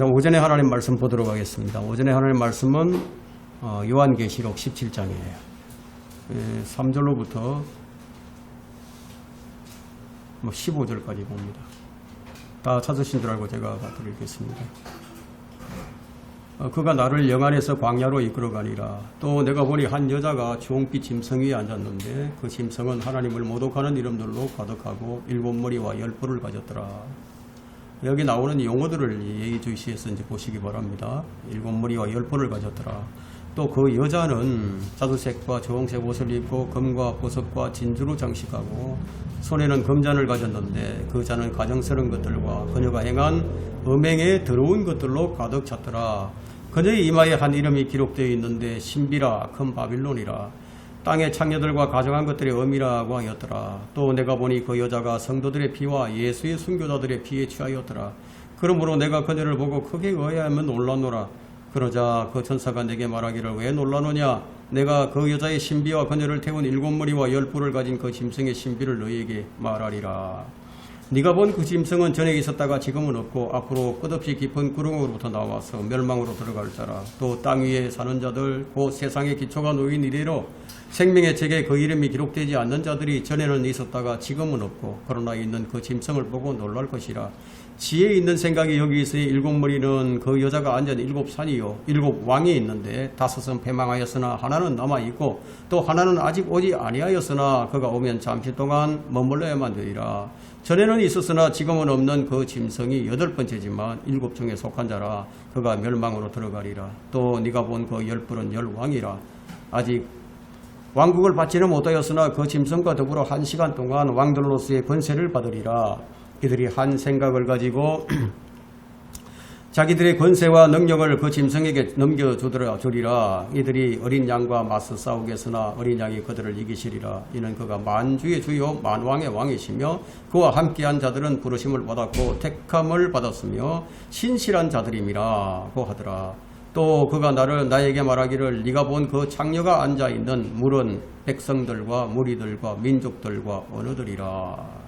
오전에 하나님 말씀 보도록 하겠습니다. 오전에 하나님 말씀은 요한계시록 17장이에요. 3절로부터 15절까지 봅니다. 다 찾으신 줄 알고 제가 드리겠습니다. 그가 나를 영안에서 광야로 이끌어가니라. 또 내가 보니 한 여자가 주홍빛 짐승 위에 앉았는데 그 짐승은 하나님을 모독하는 이름들로 가득하고 7머리와 10뿔을 가졌더라. 여기 나오는 용어들을 예의주시해서 이제 보시기 바랍니다. 7머리와 10뿔을 가졌더라. 또 그 여자는 자두색과 주홍색 옷을 입고 금과 보석과 진주로 장식하고 손에는 금잔을 가졌는데 그 잔은 가정스러운 것들과 그녀가 행한 음행에 더러운 것들로 가득 찼더라. 그녀의 이마에 한 이름이 기록되어 있는데 신비라 큰 바빌론이라. 땅의 창녀들과 가정한 것들의 엄이라고 하였더라. 또 내가 보니 그 여자가 성도들의 피와 예수의 순교자들의 피에 취하였더라. 그러므로 내가 그녀를 보고 크게 의아하며 놀라노라. 그러자 그 천사가 내게 말하기를 왜 놀라노냐? 내가 그 여자의 신비와 그녀를 태운 7머리와 10뿔을 가진 그 짐승의 신비를 너희에게 말하리라. 네가 본 그 짐승은 전에 있었다가 지금은 없고 앞으로 끝없이 깊은 구렁으로부터 나와서 멸망으로 들어갈 자라. 또 땅 위에 사는 자들 곧 세상의 기초가 놓인 이래로 생명의 책에 그 이름이 기록되지 않는 자들이 전에는 있었다가 지금은 없고 그러나 있는 그 짐승을 보고 놀랄 것이라. 지혜 있는 생각이 여기 있으니 7머리는 그 여자가 앉은 7산이요 7왕이 있는데 5은 패망하였으나 하나는 남아있고 또 하나는 아직 오지 아니하였으나 그가 오면 잠시 동안 머물러야만 되리라. 전에는 있었으나 지금은 없는 그 짐승이 8번째지만 7중에 속한 자라. 그가 멸망으로 들어가리라. 또 네가 본 그 10뿔은 10왕이라. 아직 왕국을 받지는 못하였으나 그 짐승과 더불어 1시간 동안 왕들로서의 권세를 받으리라. 이들이 한 생각을 가지고 자기들의 권세와 능력을 그 짐승에게 넘겨주리라. 이들이 어린 양과 맞서 싸우겠으나 어린 양이 그들을 이기시리라. 이는 그가 만주의 주요 만왕의 왕이시며 그와 함께한 자들은 부르심을 받았고 택함을 받았으며 신실한 자들임이라고 하더라. 또 그가 나에게 말하기를 네가 본 그 창녀가 앉아있는 물은 백성들과 무리들과 민족들과 언어들이라.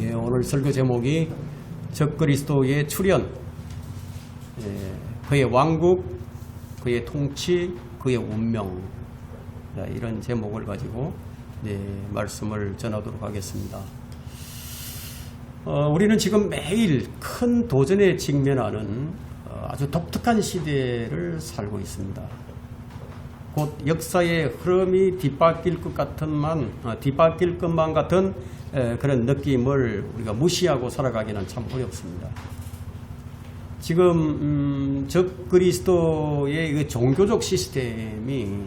예, 오늘 설교 제목이 적그리스도의 출현, 그의 왕국, 그의 통치, 그의 운명, 이런 제목을 가지고 말씀을 전하도록 하겠습니다. 우리는 지금 매일 큰 도전에 직면하는 아주 독특한 시대를 살고 있습니다. 곧 역사의 흐름이 뒤바뀔 것만 같은 그런 느낌을 우리가 무시하고 살아가기는 참 어렵습니다. 지금 적그리스도의 그 종교적 시스템이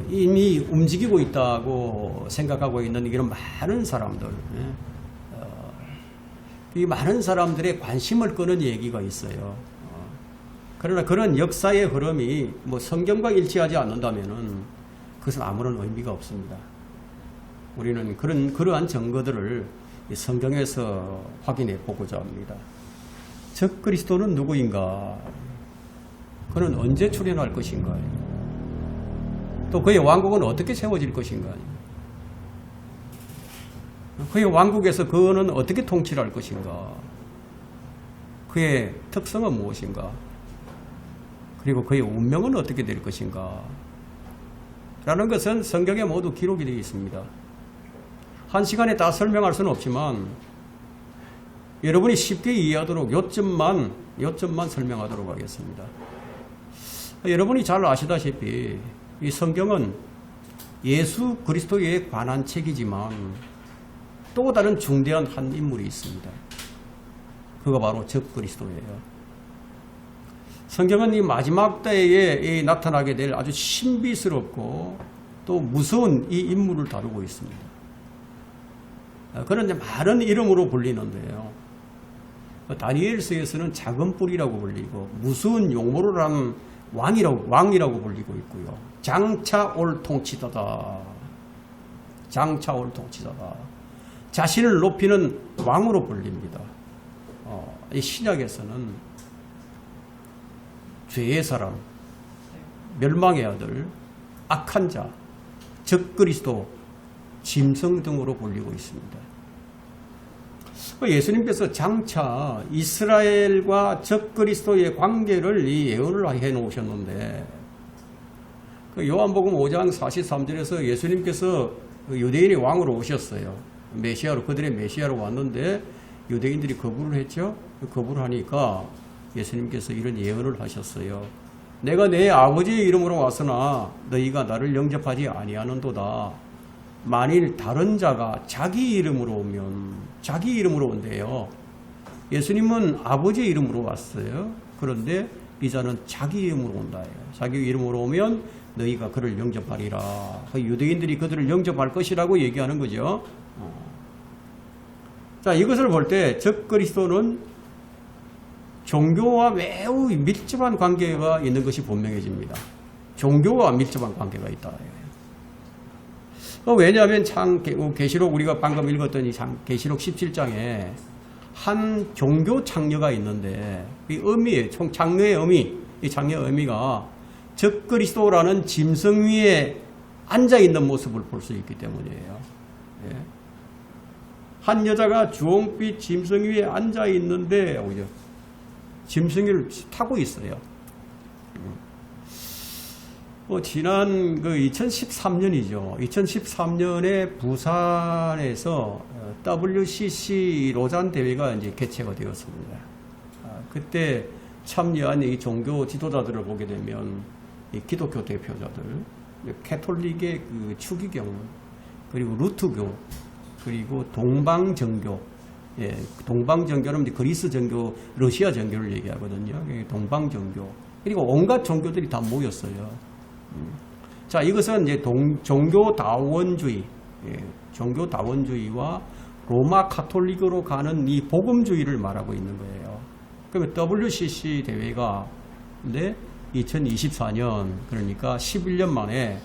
이미 움직이고 있다고 생각하고 있는 이런 많은 사람들, 이 많은 사람들의 관심을 끄는 얘기가 있어요. 그러나 그런 역사의 흐름이 성경과 일치하지 않는다면은 그것은 아무런 의미가 없습니다. 우리는 그러한 증거들을 성경에서 확인해 보고자 합니다. 적그리스도는 누구인가? 그는 언제 출현할 것인가? 또 그의 왕국은 어떻게 세워질 것인가? 그의 왕국에서 그는 어떻게 통치를 할 것인가? 그의 특성은 무엇인가? 그리고 그의 운명은 어떻게 될 것인가? 라는 것은 성경에 모두 기록이 되어 있습니다. 한 시간에 다 설명할 수는 없지만 여러분이 쉽게 이해하도록 요점만 설명하도록 하겠습니다. 여러분이 잘 아시다시피 이 성경은 예수 그리스도에 관한 책이지만 또 다른 중대한 한 인물이 있습니다. 그가 바로 적그리스도예요. 성경은 이 마지막 때에 나타나게 될 아주 신비스럽고 또 무서운 이 인물을 다루고 있습니다. 그는 많은 이름으로 불리는데요. 다니엘서에서는 작은 뿔이라고 불리고 무서운 용모를 한 왕이라고 불리고 있고요. 장차 올 통치자다. 자신을 높이는 왕으로 불립니다. 이 신약에서는 죄의 사람, 멸망의 아들, 악한 자, 적그리스도, 짐승 등으로 불리고 있습니다. 예수님께서 장차 이스라엘과 적그리스도의 관계를 이 예언을 해 놓으셨는데, 요한복음 5장 43절에서 예수님께서 유대인의 왕으로 오셨어요. 메시아로, 그들의 메시아로 왔는데 유대인들이 거부를 했죠. 거부를 하니까 예수님께서 이런 예언을 하셨어요. 내가 내 아버지의 이름으로 왔으나 너희가 나를 영접하지 아니하는도다. 만일 다른 자가 자기 이름으로 오면, 자기 이름으로 온대요. 예수님은 아버지의 이름으로 왔어요. 그런데 이 자는 자기 이름으로 온다. 자기 이름으로 오면 너희가 그를 영접하리라. 유대인들이 그들을 영접할 것이라고 얘기하는 거죠. 자, 이것을 볼 때 적그리스도는 종교와 매우 밀접한 관계가 있는 것이 분명해집니다. 종교와 밀접한 관계가 있다. 왜냐하면 계시록 우리가 방금 읽었던 이 계시록 17장에 한 종교 창녀가 있는데, 이 의미에 창녀의 의미, 이 창녀의 의미가 적그리스도라는 짐승 위에 앉아 있는 모습을 볼 수 있기 때문이에요. 예. 한 여자가 주홍빛 짐승 위에 앉아 있는데 짐승을 타고 있어요. 지난 2013년이죠. 2013년에 부산에서 WCC 로잔 대회가 이제 개최가 되었습니다. 그때 참여한 이 종교 지도자들을 보게 되면 이 기독교 대표자들, 캐톨릭의 그 추기경, 그리고 루트교, 그리고 동방정교. 예, 동방정교는 그리스 정교, 러시아 정교를 얘기하거든요. 동방정교. 그리고 온갖 종교들이 다 모였어요. 자, 이것은 이제 종교다원주의, 예, 종교다원주의와 로마 카톨릭으로 가는 이 복음주의를 말하고 있는 거예요. 그러면 WCC 대회가 근데 2024년, 그러니까 11년 만에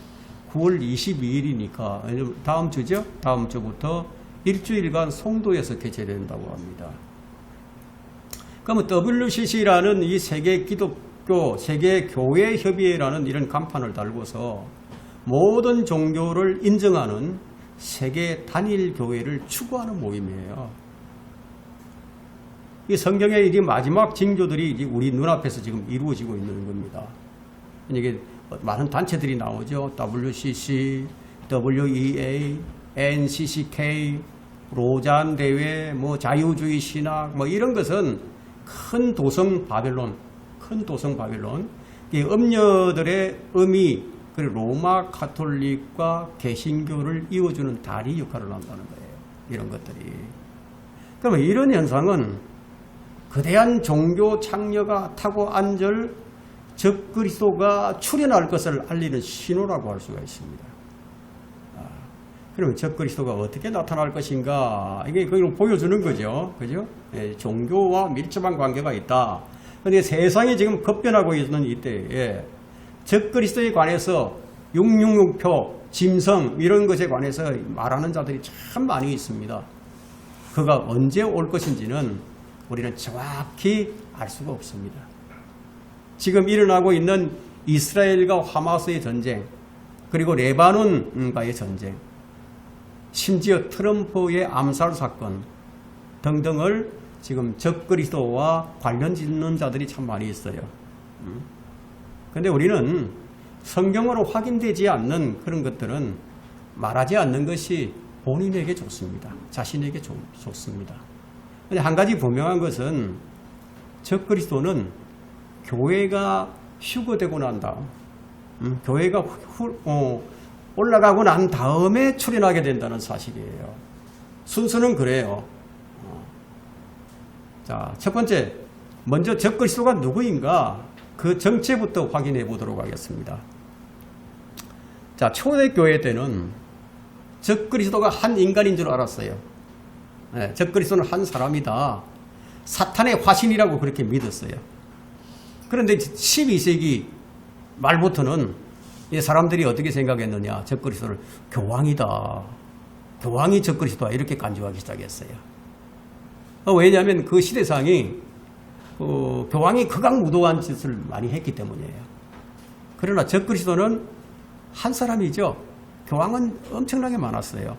9월 22일이니까 다음 주죠? 다음 주부터 일주일간 송도에서 개최된다고 합니다. 그러면 WCC라는 이 세계 기독교, 세계 교회 협의회라는 이런 간판을 달고서 모든 종교를 인정하는 세계 단일 교회를 추구하는 모임이에요. 이 성경의 이 마지막 징조들이 우리 눈앞에서 지금 이루어지고 있는 겁니다. 이게 많은 단체들이 나오죠. WCC, WEA, NCCK, 로잔 대회, 뭐 자유주의 신학, 뭐 이런 것은 큰 도성 바벨론, 이 음녀들의 의미, 그리고 로마 카톨릭과 개신교를 이어주는 다리 역할을 한다는 거예요. 이런 것들이. 그러면 이런 현상은 거대한 종교 창녀가 타고 앉을 적그리스도가 출현할 것을 알리는 신호라고 할 수가 있습니다. 그러면 적그리스도가 어떻게 나타날 것인가? 이게 그걸 보여주는 거죠. 그죠? 예, 종교와 밀접한 관계가 있다. 그런데 세상이 지금 급변하고 있는 이때에 적그리스도에 관해서 666표, 짐승 이런 것에 관해서 말하는 자들이 참 많이 있습니다. 그가 언제 올 것인지는 우리는 정확히 알 수가 없습니다. 지금 일어나고 있는 이스라엘과 하마스의 전쟁, 그리고 레바논과의 전쟁, 심지어 트럼프의 암살 사건 등등을 지금 적그리스도와 관련 짓는 자들이 참 많이 있어요. 그런데 우리는 성경으로 확인되지 않는 그런 것들은 말하지 않는 것이 본인에게 좋습니다. 자신에게 좋습니다. 근데 한 가지 분명한 것은 적그리스도는 교회가 휴거되고 난 다음, 교회가 올라가고 난 다음에 출현하게 된다는 사실이에요. 순서는 그래요. 자, 첫 번째, 먼저 적그리스도가 누구인가? 그 정체부터 확인해 보도록 하겠습니다. 자, 초대교회 때는 적그리스도가 한 인간인 줄 알았어요. 네, 적그리스도는 한 사람이다. 사탄의 화신이라고 그렇게 믿었어요. 그런데 12세기 말부터는 이 사람들이 어떻게 생각했느냐? 적그리스도를 교황이다. 교황이 적그리스도다. 이렇게 간주하기 시작했어요. 왜냐하면 그 시대상이 교황이 극악무도한 짓을 많이 했기 때문이에요. 그러나 적그리스도는 한 사람이죠. 교황은 엄청나게 많았어요.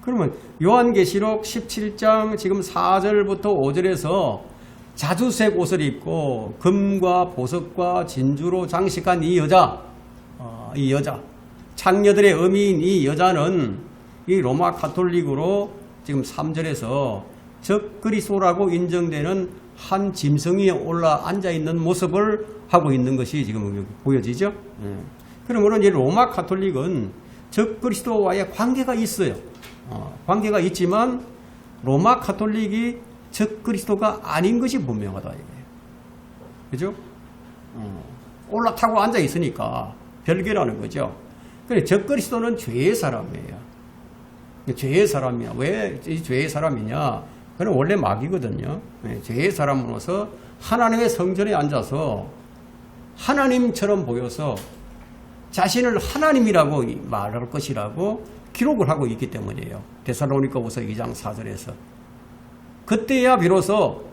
그러면 요한계시록 17장 지금 4절부터 5절에서 자주색 옷을 입고 금과 보석과 진주로 장식한 이 여자, 창녀들의 어미인 이 여자는 이 로마 가톨릭으로 지금 3절에서 적그리스도라고 인정되는 한 짐승 위에 올라 앉아 있는 모습을 하고 있는 것이 지금 보여지죠. 그러므로 이제 로마 가톨릭은 적그리스도와의 관계가 있어요. 관계가 있지만 로마 가톨릭이 적그리스도가 아닌 것이 분명하다 이거예요. 그죠? 올라타고 앉아 있으니까 별개라는 거죠. 그래 적그리스도는 죄의 사람이에요. 죄의 사람이야. 왜 죄의 사람이냐? 그는 원래 마귀거든요. 죄의 사람으로서 하나님의 성전에 앉아서 하나님처럼 보여서 자신을 하나님이라고 말할 것이라고 기록을 하고 있기 때문이에요. 데살로니가후서 2장 4절에서. 그때야 비로소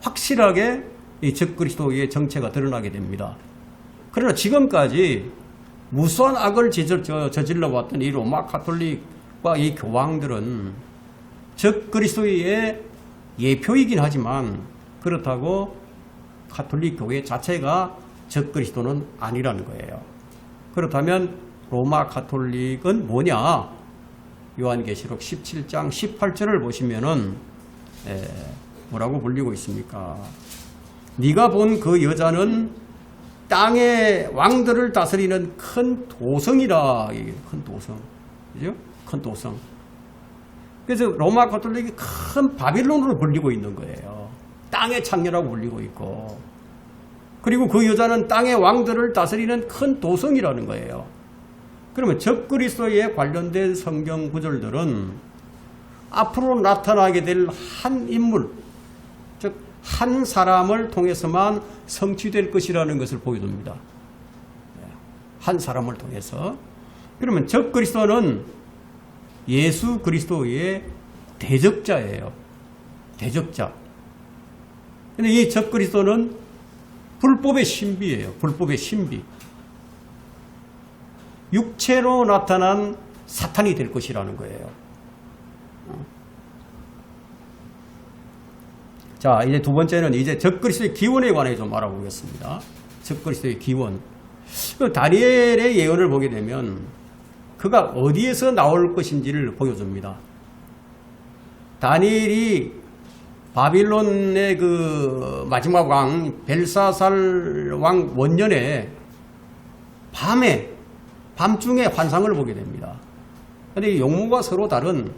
확실하게 이 적그리스도의 정체가 드러나게 됩니다. 그러나 지금까지 무수한 악을 저질러 왔던 이 로마 가톨릭과 이 교황들은 적그리스도의 예표이긴 하지만 그렇다고 가톨릭 교회 자체가 적그리스도는 아니라는 거예요. 그렇다면 로마 가톨릭은 뭐냐? 요한계시록 17장 18절을 보시면은 뭐라고 불리고 있습니까? 네가 본 그 여자는 땅의 왕들을 다스리는 큰 도성이라. 큰 도성. 그죠? 큰 도성. 그래서 로마 가톨릭이 큰 바빌론으로 불리고 있는 거예요. 땅의 창녀라고 불리고 있고. 그리고 그 여자는 땅의 왕들을 다스리는 큰 도성이라는 거예요. 그러면 적그리스도에 관련된 성경 구절들은 앞으로 나타나게 될 한 인물, 즉 한 사람을 통해서만 성취될 것이라는 것을 보여줍니다. 한 사람을 통해서. 그러면 적그리스도는 예수 그리스도의 대적자예요. 대적자. 근데 이 적그리스도는 불법의 신비예요. 불법의 신비. 육체로 나타난 사탄이 될 것이라는 거예요. 자, 이제 두 번째는 이제 적그리스도의 기원에 관해 좀 알아보겠습니다. 적그리스도의 기원. 다니엘의 예언을 보게 되면 그가 어디에서 나올 것인지를 보여줍니다. 다니엘이 바빌론의 그 마지막 왕 벨사살 왕 원년에 밤중에 환상을 보게 됩니다. 그런데 용모가 서로 다른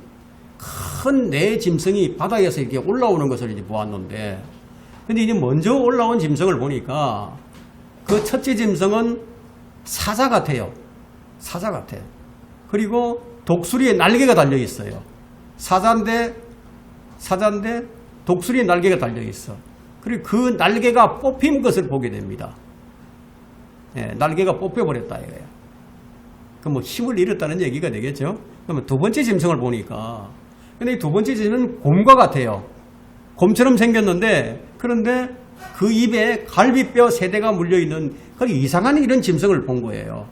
큰 네 짐승이 바다에서 이렇게 올라오는 것을 이제 보았는데, 근데 이제 먼저 올라온 짐승을 보니까 그 첫째 짐승은 사자 같아요. 사자 같아. 그리고 독수리에 날개가 달려 있어요. 사자인데 독수리에 날개가 달려 있어. 그리고 그 날개가 뽑힌 것을 보게 됩니다. 날개가 뽑혀버렸다 이거예요. 그럼 뭐 힘을 잃었다는 얘기가 되겠죠. 그러면 두 번째 짐승을 보니까, 근데 이 두 번째 짐승은 곰과 같아요. 곰처럼 생겼는데, 그런데 그 입에 갈비뼈 3대가 물려있는 그런 이상한 이런 짐승을 본 거예요.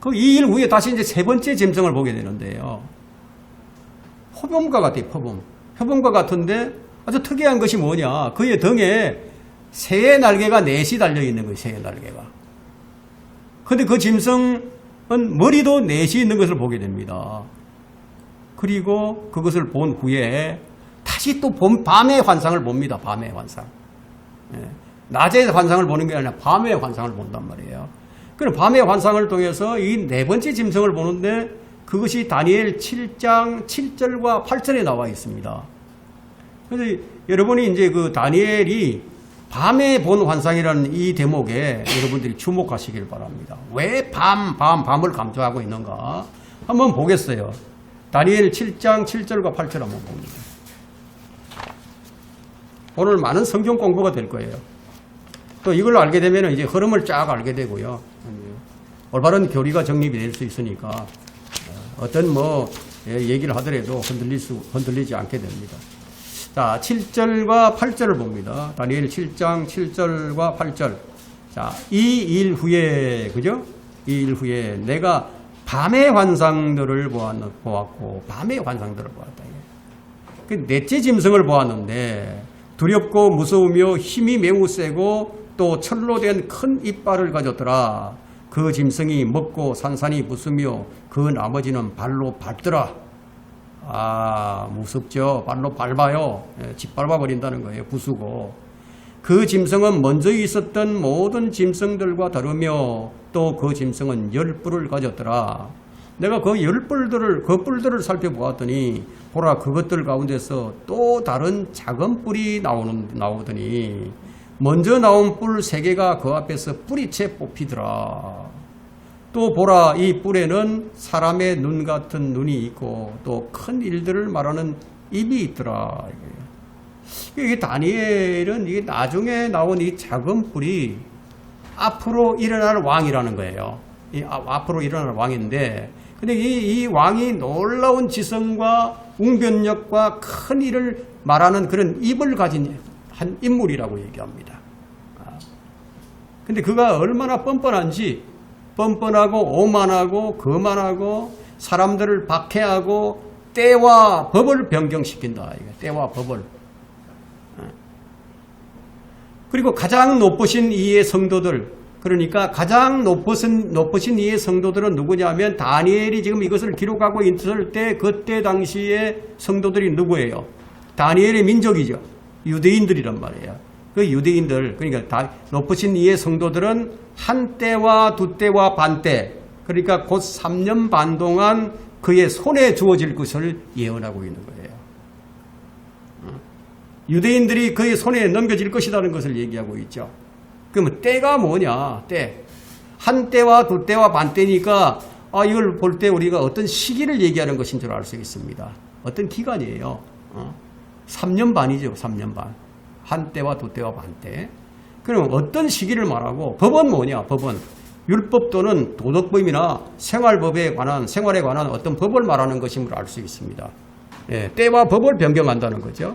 그 2일 후에 다시 이제 세 번째 짐승을 보게 되는데요. 표범과 같아요. 표범과 같은데 아주 특이한 것이 뭐냐. 그의 등에 새의 날개가 4시 달려있는 거예요. 새의 날개가. 근데 그 짐승은 머리도 4시 있는 것을 보게 됩니다. 그리고 그것을 본 후에 다시 또 밤의 환상을 봅니다. 밤의 환상. 낮의 환상을 보는 게 아니라 밤의 환상을 본단 말이에요. 그럼 밤의 환상을 통해서 이 네 번째 짐승을 보는데 그것이 다니엘 7장 7절과 8절에 나와 있습니다. 그래서 여러분이 이제 그 다니엘이 밤에 본 환상이라는 이 대목에 여러분들이 주목하시길 바랍니다. 왜 밤을 강조하고 있는가? 한번 보겠어요. 다니엘 7장 7절과 8절 한번 봅니다. 오늘 많은 성경 공부가 될 거예요. 또 이걸 알게 되면 이제 흐름을 쫙 알게 되고요. 올바른 교리가 정립이 될 수 있으니까 어떤 얘기를 하더라도 흔들리지 않게 됩니다. 자, 7절과 8절을 봅니다. 다니엘 7장 7절과 8절. 자, 이 일 후에, 그죠? 이 일 후에 내가 밤의 환상들을 보았고 밤의 환상들을 보았다. 넷째 짐승을 보았는데 두렵고 무서우며 힘이 매우 세고 또 철로 된 큰 이빨을 가졌더라. 그 짐승이 먹고 산산이 부수며 그 나머지는 발로 밟더라. 무섭죠. 발로 밟아요. 짓밟아 버린다는 거예요. 부수고. 그 짐승은 먼저 있었던 모든 짐승들과 다르며 또 그 짐승은 10뿔을 가졌더라. 내가 그 10뿔들을 살펴보았더니 보라, 그것들 가운데서 또 다른 작은 뿔이 나오더니 먼저 나온 뿔 3개가 그 앞에서 뿌리채 뽑히더라. 또 보라, 이 뿔에는 사람의 눈 같은 눈이 있고 또 큰 일들을 말하는 입이 있더라. 이게 다니엘은 이게 나중에 나온 이 작은 뿔이 앞으로 일어날 왕이라는 거예요. 앞으로 일어날 왕인데, 근데 이 왕이 놀라운 지성과 웅변력과 큰 일을 말하는 그런 입을 가진 한 인물이라고 얘기합니다. 근데 그가 얼마나 뻔뻔한지, 뻔뻔하고 오만하고 거만하고 사람들을 박해하고 때와 법을 변경시킨다. 때와 법을. 그리고 가장 높으신 이의 성도들, 그러니까 가장 높으신 이의 성도들은 누구냐면 다니엘이 지금 이것을 기록하고 있을 때 그때 당시의 성도들이 누구예요? 다니엘의 민족이죠. 유대인들이란 말이에요. 그 유대인들, 그러니까 높으신 이의 성도들은 한 때와 두 때와 반 때, 그러니까 곧 3년 반 동안 그의 손에 주어질 것을 예언하고 있는 거예요. 유대인들이 그의 손에 넘겨질 것이라는 것을 얘기하고 있죠. 그러면 때가 뭐냐? 때. 한 때와 두 때와 반 때니까 이걸 볼 때 우리가 어떤 시기를 얘기하는 것인 줄 알 수 있습니다. 어떤 기간이에요. 3년 반이죠. 3년 반. 한 때와 두 때와 반 때. 그럼 어떤 시기를 말하고, 법은 뭐냐? 법은 율법 또는 도덕법이나 생활에 관한 어떤 법을 말하는 것임을 알 수 있습니다. 때와 법을 변경한다는 거죠.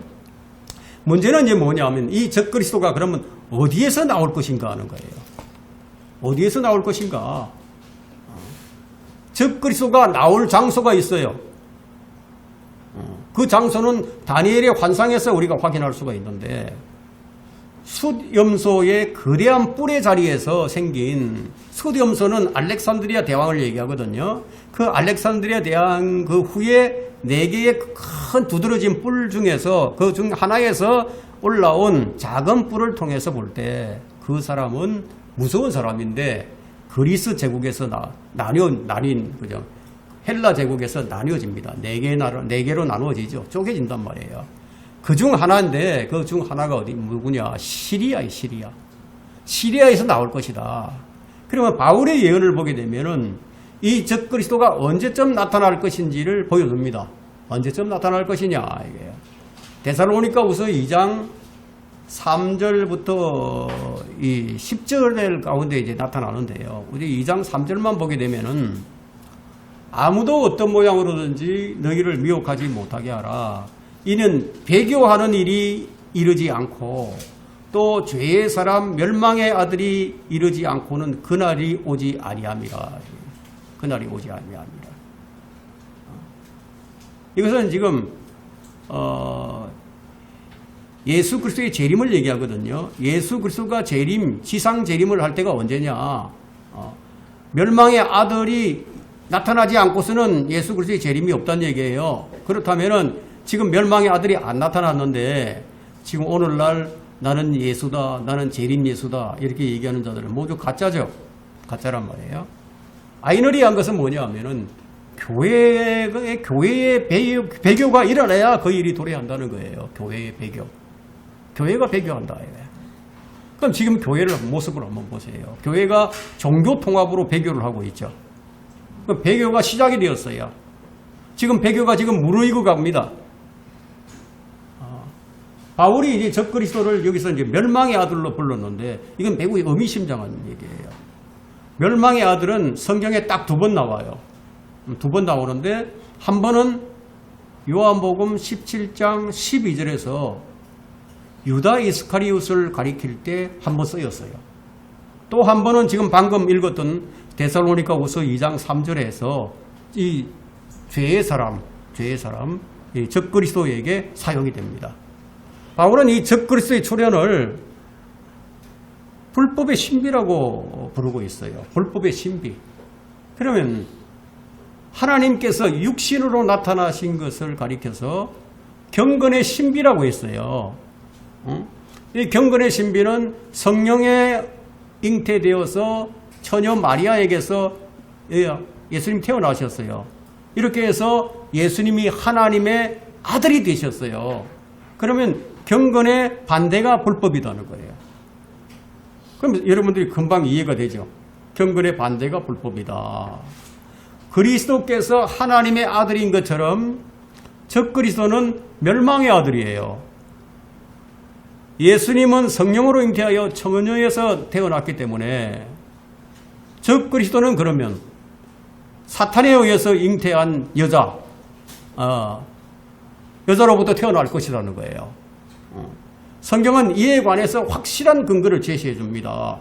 문제는 이제 뭐냐면 이 적그리스도가 그러면 어디에서 나올 것인가 하는 거예요. 어디에서 나올 것인가. 적그리스도가 나올 장소가 있어요. 그 장소는 다니엘의 환상에서 우리가 확인할 수가 있는데, 숫염소의 거대한 뿔의 자리에서 생긴, 숫염소는 알렉산드리아 대왕을 얘기하거든요. 그 알렉산드리아 대왕 그 후에 4개의 큰 두드러진 뿔 중에서 그 중 하나에서 올라온 작은 뿔을 통해서 볼 때 그 사람은 무서운 사람인데 그리스 제국에서 나뉜 그죠? 헬라 제국에서 나뉘어집니다. 4개로 나누어지죠. 쪼개진단 말이에요. 그 중 하나인데 그 중 하나가 누구냐? 시리아에서 나올 것이다. 그러면 바울의 예언을 보게 되면은 이 적그리스도가 언제쯤 나타날 것인지를 보여줍니다. 언제쯤 나타날 것이냐, 이게. 데살로니가후서 2장 3절부터 이 10절 가운데 이제 나타나는데요. 우리 2장 3절만 보게 되면은 아무도 어떤 모양으로든지 너희를 미혹하지 못하게 하라. 이는 배교하는 일이 이르지 않고 또 죄의 사람 멸망의 아들이 이르지 않고는 그날이 오지 아니함이라. 그날이 오지 아니함이라. 이것은 지금 예수 그리스도의 재림을 얘기하거든요. 예수 그리스도가 지상 재림을 할 때가 언제냐? 멸망의 아들이 나타나지 않고서는 예수 그리스도의 재림이 없다는 얘기예요. 그렇다면은 지금 멸망의 아들이 안 나타났는데 지금 오늘날 나는 예수다, 나는 재림 예수다 이렇게 얘기하는 자들은 모두 가짜죠. 가짜란 말이에요. 아이러니한 것은 뭐냐 하면은 교회의 배교가 일어나야 그 일이 도래한다는 거예요. 교회의 배교. 교회가 배교한다. 그럼 지금 교회를 모습을 한번 보세요. 교회가 종교 통합으로 배교를 하고 있죠. 그럼 배교가 시작이 되었어요. 지금 배교가 지금 무르익어 갑니다. 바울이 이제 적그리스도를 여기서 이제 멸망의 아들로 불렀는데 이건 매우 의미심장한 얘기예요. 멸망의 아들은 성경에 딱 2번 나와요. 2번 나오는데 한 번은 요한복음 17장 12절에서 유다 이스카리옷을 가리킬 때 한 번 쓰였어요. 또 한 번은 지금 방금 읽었던 데살로니가후서 2장 3절에서 이 죄의 사람, 이 적그리스도에게 사용이 됩니다. 바울은 이 적그리스도의 출현을 불법의 신비라고 부르고 있어요. 불법의 신비. 그러면 하나님께서 육신으로 나타나신 것을 가리켜서 경건의 신비라고 했어요. 이 경건의 신비는 성령에 잉태되어서 처녀 마리아에게서 예수님 태어나셨어요. 이렇게 해서 예수님이 하나님의 아들이 되셨어요. 그러면 경건의 반대가 불법이라는 거예요. 그럼 여러분들이 금방 이해가 되죠. 경건의 반대가 불법이다. 그리스도께서 하나님의 아들인 것처럼 적그리스도는 멸망의 아들이에요. 예수님은 성령으로 잉태하여 처녀에서 태어났기 때문에 적그리스도는 그러면 사탄에 의해서 잉태한 여자로부터 태어날 것이라는 거예요. 성경은 이에 관해서 확실한 근거를 제시해 줍니다.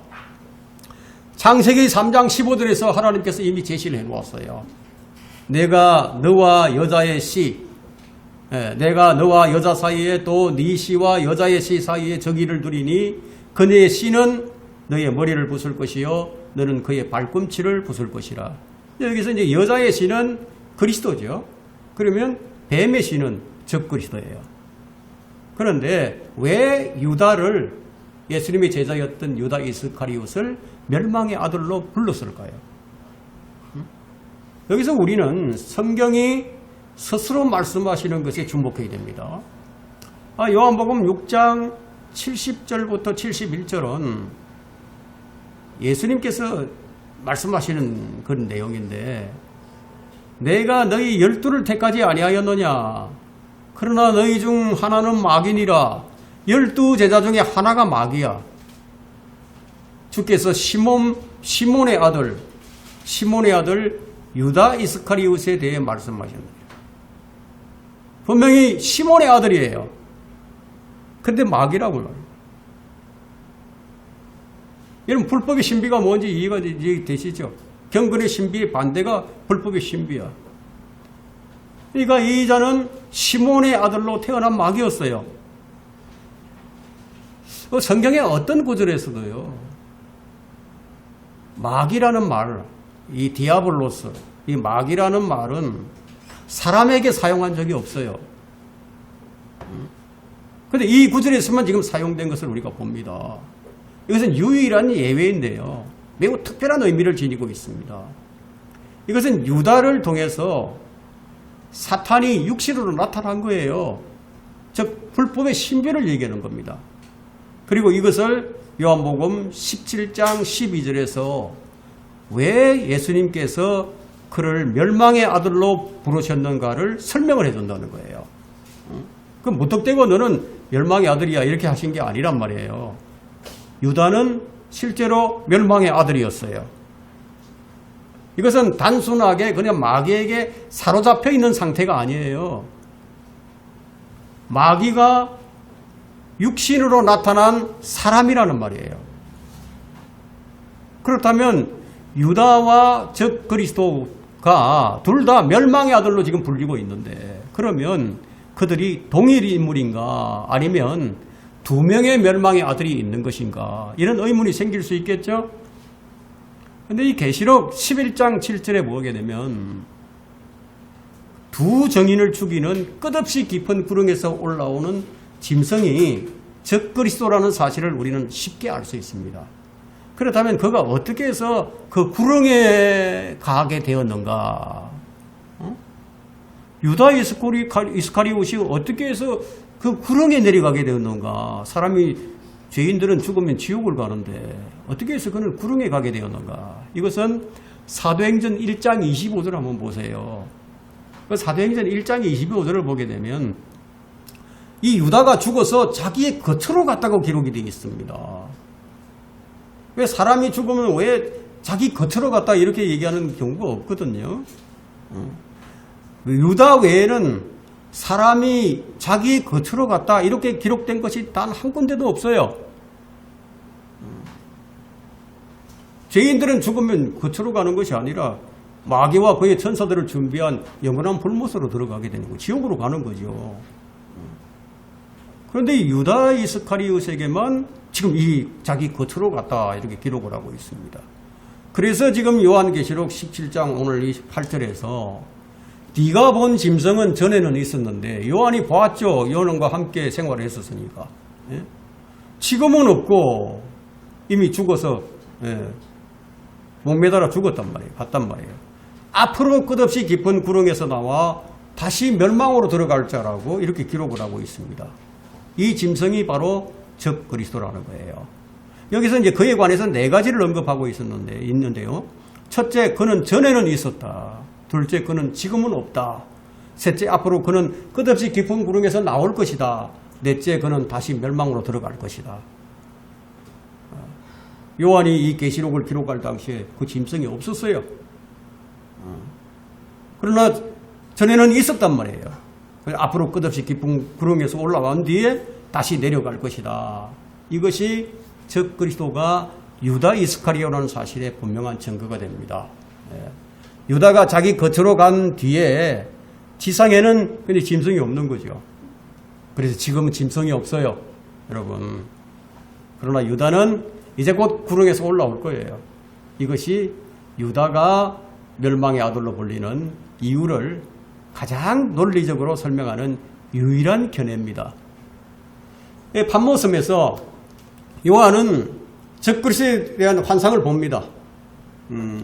창세기 3장 15절에서 하나님께서 이미 제시를 해놓았어요. 내가 너와 여자의 씨, 내가 너와 여자 사이에 또 네 씨와 여자의 씨 사이에 적의를 두리니 그의 씨는 너의 머리를 부술 것이요 너는 그의 발꿈치를 부술 것이라. 여기서 이제 여자의 씨는 그리스도죠. 그러면 뱀의 씨는 적그리스도예요. 그런데 왜 유다를 예수님의 제자였던 유다 이스카리옷을 멸망의 아들로 불렀을까요? 여기서 우리는 성경이 스스로 말씀하시는 것에 주목해야 됩니다. 요한복음 6장 70절부터 71절은 예수님께서 말씀하시는 그런 내용인데 내가 너희 12를 택하지 아니하였느냐 그러나 너희 중 하나는 마귀니라 12 제자 중에 하나가 마귀야. 주께서 시몬의 아들 유다 이스카리옷에 대해 말씀하셨습니다. 분명히 시몬의 아들이에요. 근데 마귀라고 말해요. 여러분 불법의 신비가 뭔지 이해가 되시죠? 경건의 신비의 반대가 불법의 신비야. 그러니까 이 자는 시몬의 아들로 태어난 마귀였어요. 성경의 어떤 구절에서도요. 마귀라는 말, 이 디아블로스, 이 마귀라는 말은 사람에게 사용한 적이 없어요. 그런데 이 구절에서만 지금 사용된 것을 우리가 봅니다. 이것은 유일한 예외인데요. 매우 특별한 의미를 지니고 있습니다. 이것은 유다를 통해서 사탄이 육신으로 나타난 거예요. 즉 불법의 신비를 얘기하는 겁니다. 그리고 이것을 요한복음 17장 12절에서 왜 예수님께서 그를 멸망의 아들로 부르셨는가를 설명을 해준다는 거예요. 그럼 무턱대고 너는 멸망의 아들이야 이렇게 하신 게 아니란 말이에요. 유다는 실제로 멸망의 아들이었어요. 이것은 단순하게 그냥 마귀에게 사로잡혀 있는 상태가 아니에요. 마귀가 육신으로 나타난 사람이라는 말이에요. 그렇다면 유다와 적 그리스도가 둘 다 멸망의 아들로 지금 불리고 있는데 그러면 그들이 동일 인물인가 아니면 두 명의 멸망의 아들이 있는 것인가 이런 의문이 생길 수 있겠죠. 그런데 이 계시록 11장 7절에 보게 되면 두 정인을 죽이는 끝없이 깊은 구렁에서 올라오는 짐승이 적그리스도라는 사실을 우리는 쉽게 알 수 있습니다. 그렇다면 그가 어떻게 해서 그 구렁에 가게 되었는가? 유다 이스카리옷이 어떻게 해서 그 구렁에 내려가게 되었는가? 사람이 죄인들은 죽으면 지옥을 가는데 어떻게 해서 그는 구렁에 가게 되었는가? 이것은 사도행전 1장 25절 한번 보세요. 그 사도행전 1장 25절을 보게 되면 이 유다가 죽어서 자기의 겉으로 갔다고 기록이 되어 있습니다. 왜 사람이 죽으면 왜 자기 겉으로 갔다 이렇게 얘기하는 경우가 없거든요. 유다 외에는 사람이 자기 겉으로 갔다 이렇게 기록된 것이 단 한 군데도 없어요. 죄인들은 죽으면 거처로 가는 것이 아니라 마귀와 그의 천사들을 준비한 영원한 불못으로 들어가게 되는 거고 지옥으로 가는 거죠. 그런데 유다 이스카리옷에게만 지금 이 자기 거처로 갔다 이렇게 기록을 하고 있습니다. 그래서 지금 요한계시록 17장 오늘 28절에서 네가 본 짐승은 전에는 있었는데 요한이 보았죠. 요한과 함께 생활을 했었으니까. 예? 지금은 없고 이미 죽어서 목매달아 죽었단 말이에요. 갔단 말이에요. 앞으로 끝없이 깊은 구렁에서 나와 다시 멸망으로 들어갈 자라고 이렇게 기록을 하고 있습니다. 이 짐승이 바로 적 그리스도라는 거예요. 여기서 이제 그에 관해서 네 가지를 언급하고 있는데요. 첫째, 그는 전에는 있었다. 둘째, 그는 지금은 없다. 셋째, 앞으로 그는 끝없이 깊은 구렁에서 나올 것이다. 넷째, 그는 다시 멸망으로 들어갈 것이다. 요한이 이 계시록을 기록할 당시에 그 짐승이 없었어요. 그러나 전에는 있었단 말이에요. 앞으로 끝없이 깊은 구렁에서 올라간 뒤에 다시 내려갈 것이다. 이것이 적 그리스도가 유다 이스카리오라는 사실에 분명한 증거가 됩니다. 유다가 자기 거처로 간 뒤에 지상에는 근데 짐승이 없는 거죠. 그래서 지금은 짐승이 없어요, 여러분. 그러나 유다는 이제 곧 구렁에서 올라올 거예요. 이것이 유다가 멸망의 아들로 불리는 이유를 가장 논리적으로 설명하는 유일한 견해입니다. patmos에서 요한은 적그리스도에 대한 환상을 봅니다.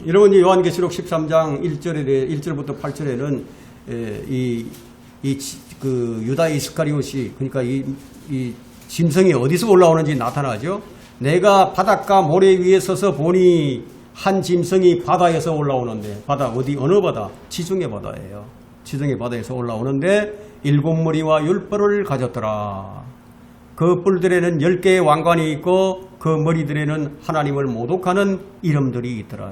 여러분 요한계시록 13장 1절부터 8절에는 그 유다 이스카리옷이 그러니까 이 짐승이 어디서 올라오는지 나타나죠. 내가 바닷가 모래 위에 서서 보니 한 짐승이 바다에서 올라오는데 바다 어느 바다? 지중해 바다예요. 지중해 바다에서 올라오는데 7머리와 10뿔을 가졌더라. 그 뿔들에는 10개의 왕관이 있고 그 머리들에는 하나님을 모독하는 이름들이 있더라.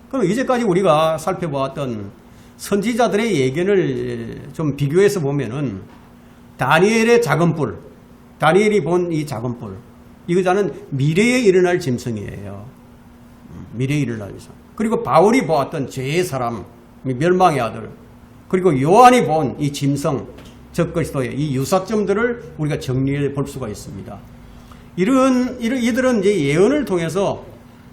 그럼 이제까지 우리가 살펴보았던 선지자들의 예견을 좀 비교해서 보면은 다니엘의 작은 뿔, 다니엘이 본 이 작은 뿔, 이거자는 미래에 일어날 짐승이에요. 미래에 일어날 짐승. 그리고 바울이 보았던 죄의 사람, 멸망의 아들, 그리고 요한이 본 이 짐승, 적그리스도의 이 유사점들을 우리가 정리해 볼 수가 있습니다. 이들은 이제 예언을 통해서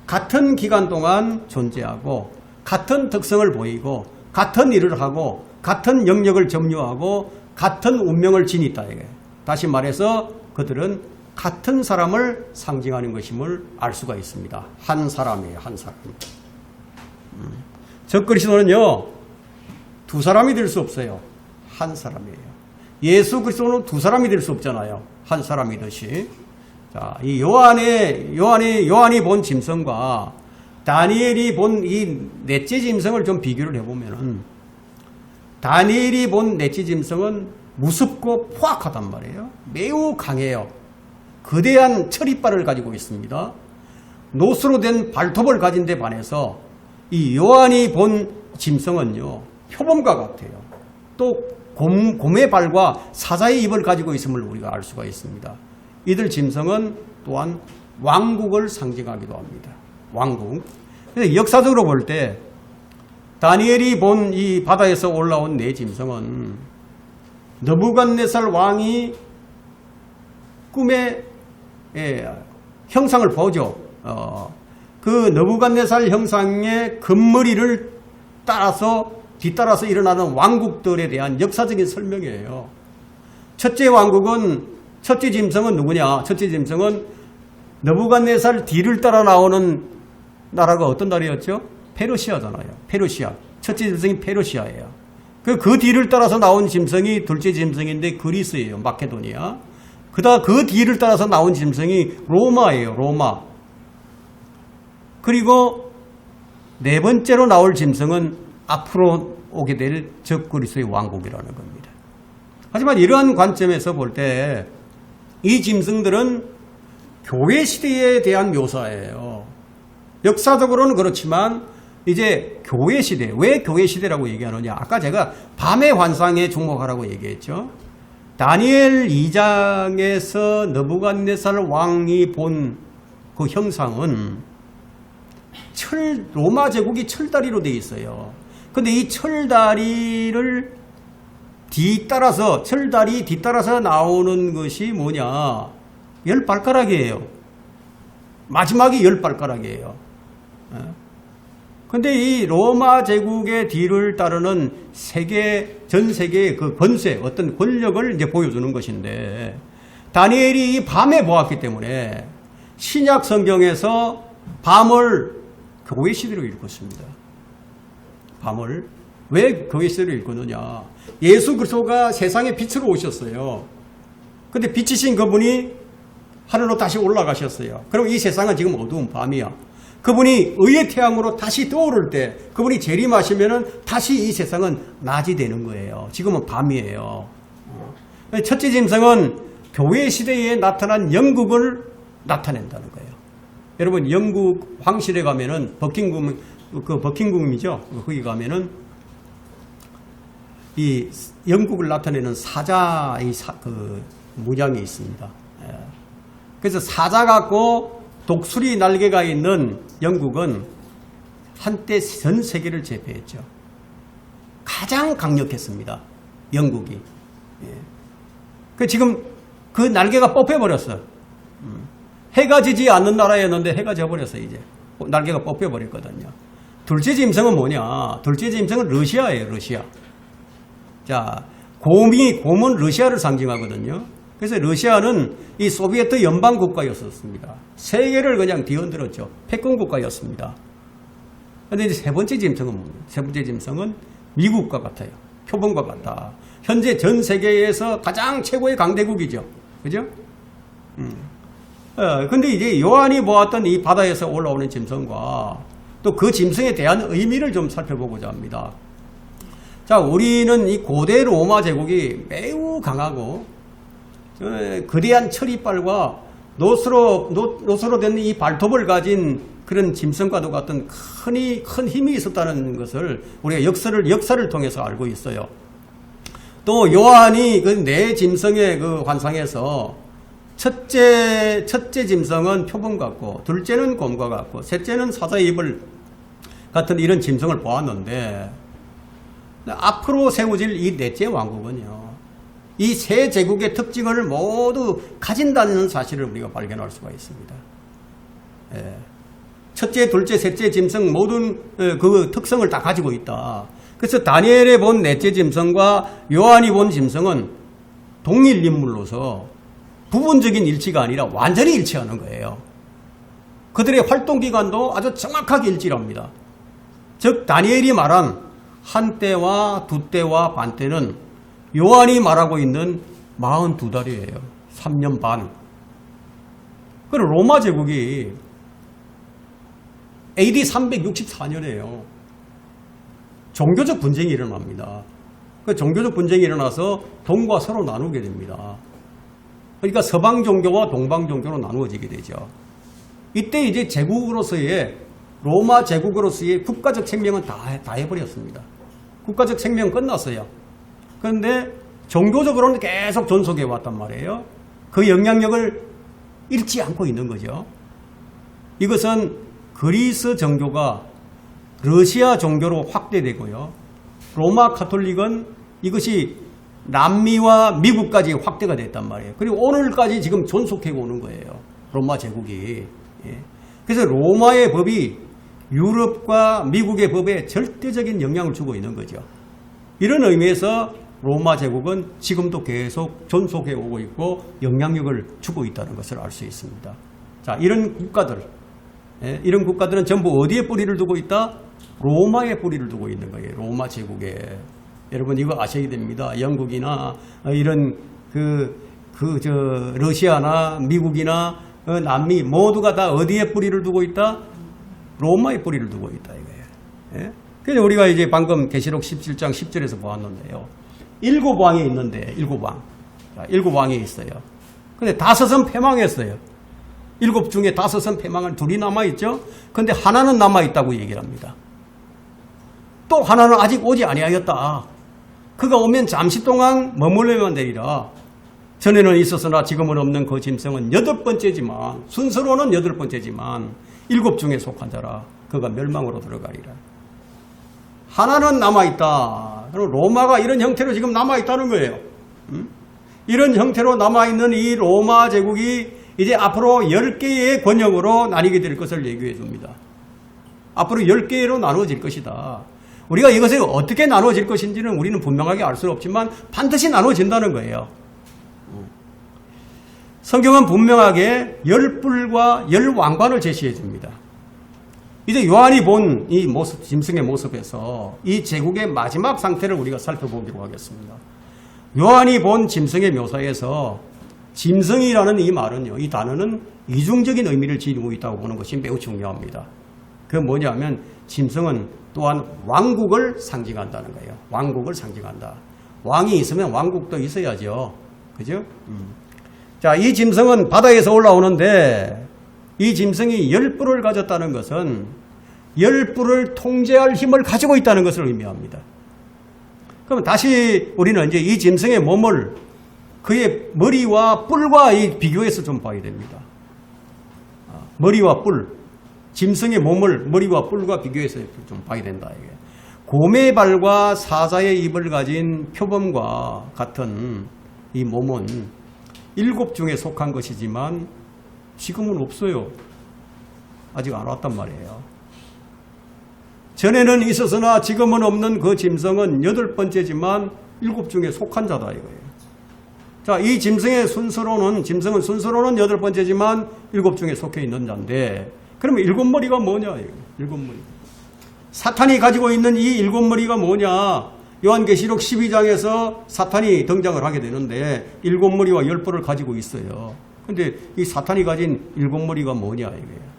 같은 기간 동안 존재하고 같은 특성을 보이고 같은 일을 하고 같은 영역을 점유하고 같은 운명을 지니다. 다시 말해서 그들은 같은 사람을 상징하는 것임을 알 수가 있습니다. 한 사람이에요. 한 사람. 적그리스도는요. 두 사람이 될 수 없어요. 한 사람이에요. 예수 그리스도는 두 사람이 될 수 없잖아요. 한 사람이듯이. 자, 이 요한이 본 짐승과 다니엘이 본 이 넷째 짐승을 좀 비교를 해보면은 다니엘이 본 넷째 짐승은 무섭고 포악하단 말이에요. 매우 강해요. 거대한 철이빨을 가지고 있습니다. 노스로 된 발톱을 가진 데 반해서 이 요한이 본 짐승은요 표범과 같아요. 또 곰의 발과 사자의 입을 가지고 있음을 우리가 알 수가 있습니다. 이들 짐승은 또한 왕국을 상징하기도 합니다. 왕국. 그래서 역사적으로 볼 때 다니엘이 본 이 바다에서 올라온 네 짐승은 느부갓네살 왕이 꿈에 형상을 보죠. 그 느부갓네살 형상의 금머리를 뒤따라서 일어나는 왕국들에 대한 역사적인 설명이에요. 첫째 짐승은 누구냐? 첫째 짐승은 느부갓네살 뒤를 따라 나오는 나라가 어떤 나라였죠? 페르시아잖아요. 페르시아. 첫째 짐승이 페르시아예요. 그 뒤를 따라서 나온 짐승이 둘째 짐승인데 그리스예요. 마케도니아. 그 뒤를 따라서 나온 짐승이 로마예요. 로마. 그리고 네 번째로 나올 짐승은 앞으로 오게 될 적그리스도의 왕국이라는 겁니다. 하지만 이러한 관점에서 볼 때 이 짐승들은 교회 시대에 대한 묘사예요. 역사적으로는 그렇지만 이제 교회 시대, 왜 교회 시대라고 얘기하느냐? 아까 제가 밤의 환상에 주목하라고 얘기했죠. 다니엘 2장에서 느부갓네살 왕이 본 그 형상은 로마 제국이 철다리로 되어 있어요. 근데 이 철다리를 철다리 뒤따라서 나오는 것이 뭐냐? 10발가락이에요. 마지막이 10발가락이에요. 근데 이 로마 제국의 뒤를 따르는 전 세계의 그 권세, 어떤 권력을 이제 보여주는 것인데, 다니엘이 이 밤에 보았기 때문에 신약 성경에서 밤을 교회 시대로 읽었습니다. 밤을 왜 교회 시대로 읽었느냐? 예수 그리스도가 세상의 빛으로 오셨어요. 근데 빛이신 그분이 하늘로 다시 올라가셨어요. 그럼 이 세상은 지금 어두운 밤이야. 그분이 의의 태양으로 다시 떠오를 때, 그분이 재림하시면은 다시 이 세상은 낮이 되는 거예요. 지금은 밤이에요. 첫째 짐승은 교회 시대에 나타난 영국을 나타낸다는 거예요. 여러분, 영국 황실에 가면은 버킹엄이죠. 거기 가면은 이 영국을 나타내는 사자의 문양이 있습니다. 그래서 사자 같고 독수리 날개가 있는 영국은 한때 전 세계를 제패했죠. 가장 강력했습니다. 영국이. 지금 그 날개가 뽑혀버렸어. 해가 지지 않는 나라였는데 해가 져버렸어. 이제 날개가 뽑혀버렸거든요. 둘째 짐승은 뭐냐? 둘째 짐승은 러시아예요. 러시아. 자, 곰은 러시아를 상징하거든요. 그래서 러시아는 이 소비에트 연방 국가였었습니다. 세계를 그냥 뒤흔들었죠. 패권 국가였습니다. 그런데 이제 세 번째 짐승은 미국과 같아요. 표본과 같다. 현재 전 세계에서 가장 최고의 강대국이죠. 그죠? 근데 이제 요한이 보았던 이 바다에서 올라오는 짐승과 또 그 짐승에 대한 의미를 좀 살펴보고자 합니다. 자, 우리는 이 고대 로마 제국이 매우 강하고 거대한 철이빨과 노스로 된 이 발톱을 가진 그런 짐승과도 같은 큰 힘이 있었다는 것을 우리가 역사를 통해서 알고 있어요. 또 요한이 그 네 짐승의 그 환상에서 첫째 짐승은 표범 같고, 둘째는 곰과 같고, 셋째는 사자의 입을 같은 이런 짐승을 보았는데, 앞으로 세워질 이 넷째 왕국은요, 이 세 제국의 특징을 모두 가진다는 사실을 우리가 발견할 수가 있습니다. 첫째, 둘째, 셋째 짐승 모든 그 특성을 다 가지고 있다. 그래서 다니엘이 본 넷째 짐승과 요한이 본 짐승은 동일 인물로서 부분적인 일치가 아니라 완전히 일치하는 거예요. 그들의 활동 기간도 아주 정확하게 일치를 합니다. 즉 다니엘이 말한 한 때와 두 때와 반 때는 요한이 말하고 있는 42달이에요. 3년 반. 그리고 로마 제국이 AD 364년에요. 종교적 분쟁이 일어납니다. 그 종교적 분쟁이 일어나서 동과 서로 나누게 됩니다. 그러니까 서방 종교와 동방 종교로 나누어지게 되죠. 이때 이제 제국으로서의 로마 제국으로서의 국가적 생명은 다 해버렸습니다. 국가적 생명 끝났어요. 그런데 종교적으로는 계속 존속해 왔단 말이에요. 그 영향력을 잃지 않고 있는 거죠. 이것은 그리스 종교가 러시아 종교로 확대되고요. 로마 카톨릭은 이것이 남미와 미국까지 확대가 됐단 말이에요. 그리고 오늘까지 지금 존속해 오는 거예요. 로마 제국이. 그래서 로마의 법이 유럽과 미국의 법에 절대적인 영향을 주고 있는 거죠. 이런 의미에서 로마 제국은 지금도 계속 존속해 오고 있고 영향력을 주고 있다는 것을 알 수 있습니다. 자, 이런 국가들은 전부 어디에 뿌리를 두고 있다? 로마에 뿌리를 두고 있는 거예요. 로마 제국에. 여러분 이거 아셔야 됩니다. 영국이나 이런 러시아나 미국이나 남미 모두가 다 어디에 뿌리를 두고 있다? 로마에 뿌리를 두고 있다 이거예요. 그래서 우리가 이제 방금 계시록 17장 10절에서 보았는데요. 7왕이 있는데 7왕. 7왕이 있어요. 근데 5은 패망했어요. 7 중에 5은 패망을 2이 남아있죠. 근데 하나는 남아있다고 얘기를 합니다. 또 하나는 아직 오지 아니하였다. 그가 오면 잠시 동안 머물러야만 되리라. 전에는 있었으나 지금은 없는 그 짐승은 8번째지만 순서로는 8번째지만 7 중에 속한 자라. 그가 멸망으로 들어가리라. 하나는 남아있다. 그리고 로마가 이런 형태로 지금 남아있다는 거예요. 이런 형태로 남아있는 이 로마 제국이 이제 앞으로 10개의 권역으로 나뉘게 될 것을 얘기해 줍니다. 앞으로 10개로 나누어질 것이다. 우리가 이것이 어떻게 나누어질 것인지는 우리는 분명하게 알 수는 없지만 반드시 나누어진다는 거예요. 성경은 분명하게 열불과 열왕관을 제시해 줍니다. 이제 요한이 본 이 모습, 짐승의 모습에서 이 제국의 마지막 상태를 우리가 살펴보기로 하겠습니다. 요한이 본 짐승의 묘사에서 짐승이라는 이 말은요, 이 단어는 이중적인 의미를 지니고 있다고 보는 것이 매우 중요합니다. 그건 뭐냐면 짐승은 또한 왕국을 상징한다는 거예요. 왕국을 상징한다. 왕이 있으면 왕국도 있어야죠. 그죠? 자, 이 짐승은 바다에서 올라오는데 이 짐승이 열뿔을 가졌다는 것은 열뿔을 통제할 힘을 가지고 있다는 것을 의미합니다. 그럼 다시 우리는 이제 이 짐승의 몸을 그의 머리와 뿔과 비교해서 좀 봐야 됩니다. 머리와 뿔, 짐승의 몸을 머리와 뿔과 비교해서 좀 봐야 된다. 이게. 곰의 발과 사자의 입을 가진 표범과 같은 이 몸은 7 중에 속한 것이지만 지금은 없어요. 아직 안 왔단 말이에요. 전에는 있었으나 지금은 없는 그 짐승은 8번째지만 7 중에 속한 자다 이거예요. 자, 이 짐승은 순서로는 8번째지만 7 중에 속해 있는 자인데, 그러면 7머리가 뭐냐? 7머리. 사탄이 가지고 있는 이 7머리가 뭐냐? 요한계시록 12장에서 사탄이 등장을 하게 되는데 7머리와 10뿔을 가지고 있어요. 근데 이 사탄이 가진 7머리가 뭐냐 이거예요.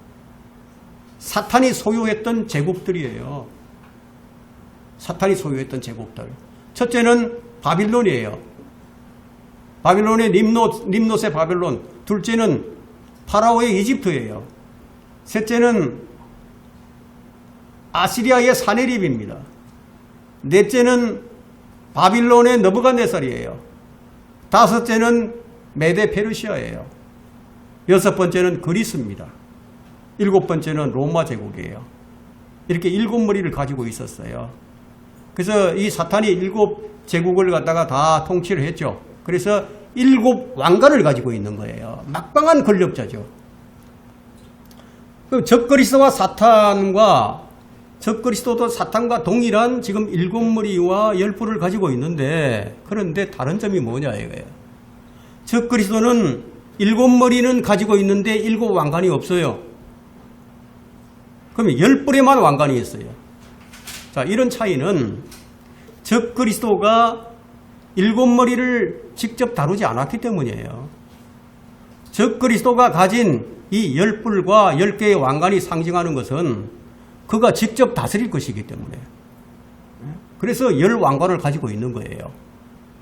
사탄이 소유했던 제국들이에요. 사탄이 소유했던 제국들. 첫째는 바빌론이에요. 바빌론의 림노스의 바빌론. 둘째는 파라오의 이집트예요. 셋째는 아시리아의 사네립입니다. 넷째는 바빌론의 느부갓네살이에요. 다섯째는 메데 페르시아예요. 6번째는 그리스입니다. 7번째는 로마 제국이에요. 이렇게 7머리를 가지고 있었어요. 그래서 이 사탄이 7 제국을 갖다가 다 통치를 했죠. 그래서 7 왕관을 가지고 있는 거예요. 막강한 권력자죠. 적그리스도와 적그리스도도 사탄과 동일한 지금 7머리와 10뿔을 가지고 있는데, 그런데 다른 점이 뭐냐 이거예요. 적그리스도는 7머리는 가지고 있는데 7 왕관이 없어요. 그러면 10뿔에만 왕관이 있어요. 자, 이런 차이는 적그리스도가 7머리를 직접 다루지 않았기 때문이에요. 적그리스도가 가진 이 10뿔과 10개의 왕관이 상징하는 것은 그가 직접 다스릴 것이기 때문에, 그래서 10왕관을 가지고 있는 거예요.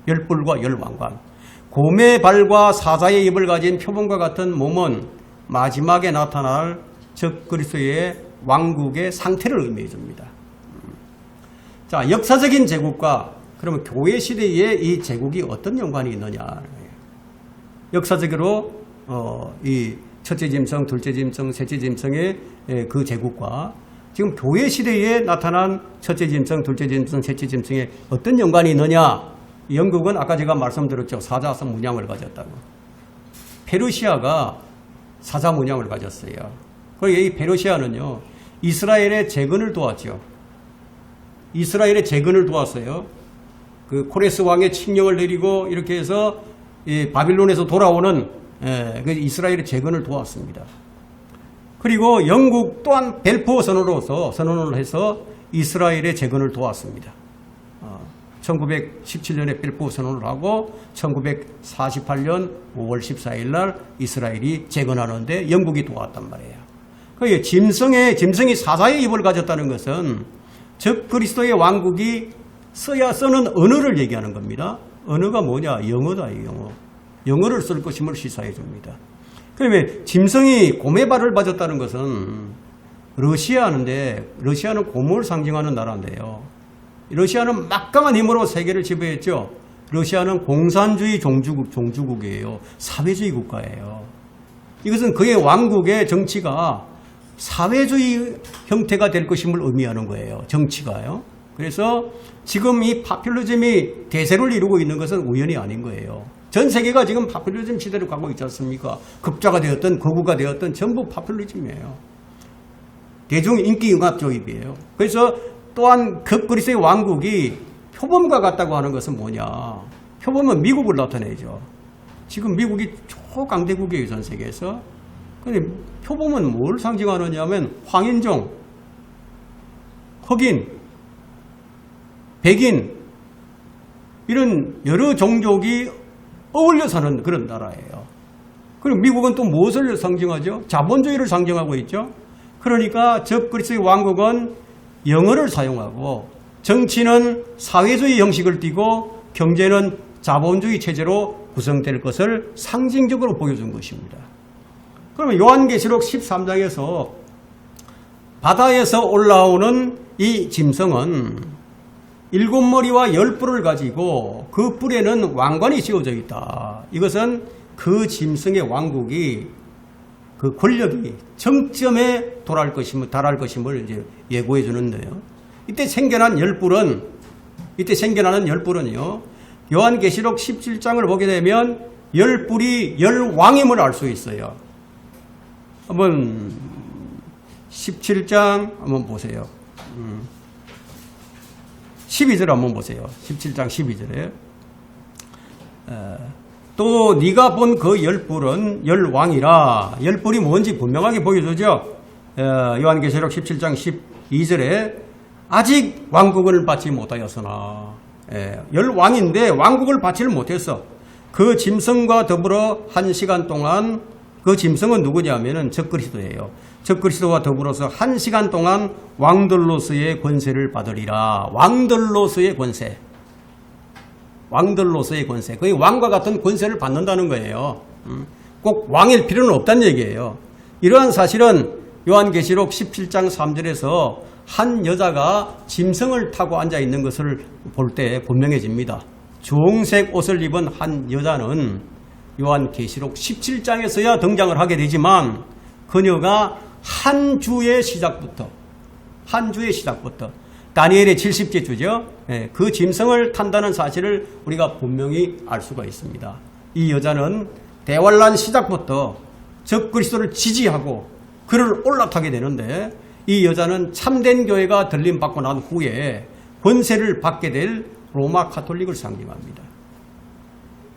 10뿔과 10왕관. 곰의 발과 사자의 입을 가진 표범과 같은 몸은 마지막에 나타날 적그리스도의 왕국의 상태를 의미해 줍니다. 자, 역사적인 제국과 그러면 교회 시대에 이 제국이 어떤 연관이 있느냐. 역사적으로 이 첫째 짐승, 둘째 짐승, 셋째 짐승의 그 제국과 지금 교회 시대에 나타난 첫째 짐승, 둘째 짐승, 셋째 짐승에 어떤 연관이 있느냐. 영국은 아까 제가 말씀드렸죠. 사자 문양을 가졌다고. 페르시아가 사자 문양을 가졌어요. 그리고 이 페르시아는요, 이스라엘의 재건을 도왔죠. 이스라엘의 재건을 도왔어요. 그 코레스 왕의 칙령을 내리고 이렇게 해서 바빌론에서 돌아오는 그 이스라엘의 재건을 도왔습니다. 그리고 영국 또한 벨포어 선언을 해서 이스라엘의 재건을 도왔습니다. 1917년에 벨포어 선언을 하고 1948년 5월 14일 날 이스라엘이 재건하는데 영국이 도왔단 말이에요. 그러니까 짐승이 사자의 입을 가졌다는 것은 즉 그리스도의 왕국이 쓰는 언어를 얘기하는 겁니다. 언어가 뭐냐? 영어다. 영어. 영어를 쓸 것임을 시사해 줍니다. 그러면 짐승이 곰의 발을 가졌다는 것은 러시아는 곰을 상징하는 나라인데요. 러시아는 막강한 힘으로 세계를 지배했죠. 러시아는 공산주의 종주국이에요. 사회주의 국가예요. 이것은 그의 왕국의 정치가 사회주의 형태가 될 것임을 의미하는 거예요. 정치가요. 그래서 지금 이 파퓰리즘이 대세를 이루고 있는 것은 우연이 아닌 거예요. 전 세계가 지금 파퓰리즘 시대로 가고 있지 않습니까? 극좌가 되었든 거구가 되었든 전부 파퓰리즘이에요. 대중 인기 융합 조입이에요. 그래서 또한 그리스의 왕국이 표범과 같다고 하는 것은 뭐냐? 표범은 미국을 나타내죠. 지금 미국이 초강대국이에요, 전 세계에서. 근데 표범은 뭘 상징하느냐 하면 황인종, 흑인, 백인 이런 여러 종족이 어울려 사는 그런 나라예요. 그리고 미국은 또 무엇을 상징하죠? 자본주의를 상징하고 있죠. 그러니까 그리스의 왕국은 영어를 사용하고 정치는 사회주의 형식을 띠고 경제는 자본주의 체제로 구성될 것을 상징적으로 보여준 것입니다. 그러면 요한계시록 13장에서 바다에서 올라오는 이 짐승은 7머리와 10뿔을 가지고 그 뿔에는 왕관이 씌워져 있다. 이것은 그 짐승의 왕국이 그 권력이 정점에 달할 것임을 이제 예고해 주는데요. 이때 생겨나는 10뿔은요. 요한계시록 17장을 보게 되면 10뿔이 10왕임을 알 수 있어요. 한번 17장 한번 보세요. 12절 한번 보세요. 17장 12절에 또 네가 본 그 10뿔은 10왕이라. 10뿔이 뭔지 분명하게 보여주죠. 요한계시록 17장 12절에 아직 왕국을 받지 못하였으나 10왕인데 왕국을 받지를 못했어. 그 짐승과 더불어 1시간 동안 그 짐승은 누구냐면은 적그리스도예요. 적그리스도와 더불어서 1시간 동안 왕들로서의 권세를 받으리라. 왕들로서의 권세. 왕들로서의 권세. 거의 왕과 같은 권세를 받는다는 거예요. 꼭 왕일 필요는 없다는 얘기예요. 이러한 사실은 요한계시록 17장 3절에서 한 여자가 짐승을 타고 앉아 있는 것을 볼 때 분명해집니다. 주홍색 옷을 입은 한 여자는 요한계시록 17장에서야 등장을 하게 되지만 그녀가 한 주의 시작부터 다니엘의 70째 주죠. 그 짐승을 탄다는 사실을 우리가 분명히 알 수가 있습니다. 이 여자는 대환란 시작부터 적그리스도를 지지하고 그를 올라타게 되는데 이 여자는 참된 교회가 들림받고 난 후에 권세를 받게 될 로마 카톨릭을 상징합니다.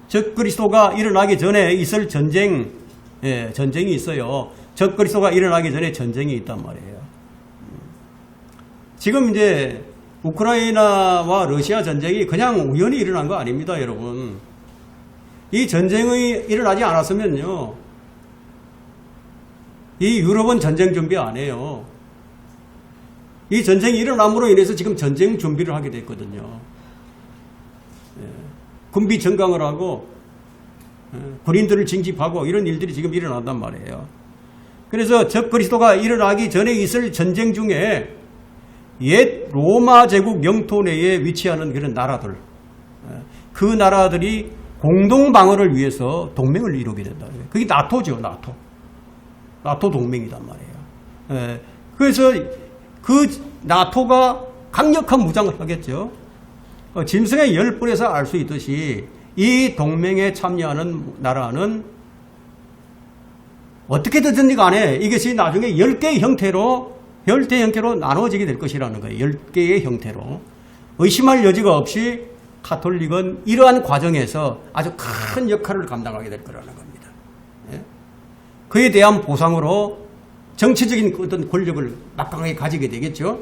적그리스도가 일어나기 전에 있을 전쟁이 있어요. 적그리스도가 일어나기 전에 전쟁이 있단 말이에요. 지금 이제 우크라이나와 러시아 전쟁이 그냥 우연히 일어난 거 아닙니다, 여러분. 이 전쟁이 일어나지 않았으면요, 이 유럽은 전쟁 준비 안 해요. 이 전쟁이 일어남으로 인해서 지금 전쟁 준비를 하게 됐거든요. 군비 정강을 하고 군인들을 징집하고 이런 일들이 지금 일어난단 말이에요. 그래서 적그리스도가 일어나기 전에 있을 전쟁 중에 옛 로마 제국 영토 내에 위치하는 그런 나라들, 그 나라들이 공동 방어를 위해서 동맹을 이루게 된다. 그게 나토죠, 나토. 나토 동맹이단 말이에요. 그래서 그 나토가 강력한 무장을 하겠죠. 짐승의 10뿔에서 알 수 있듯이 이 동맹에 참여하는 나라는 어떻게든 간에 이것이 나중에 10개의 형태로 나눠지게 될 것이라는 거예요. 10개의 형태로. 의심할 여지가 없이 카톨릭은 이러한 과정에서 아주 큰 역할을 감당하게 될 거라는 겁니다. 그에 대한 보상으로 정치적인 어떤 권력을 막강하게 가지게 되겠죠.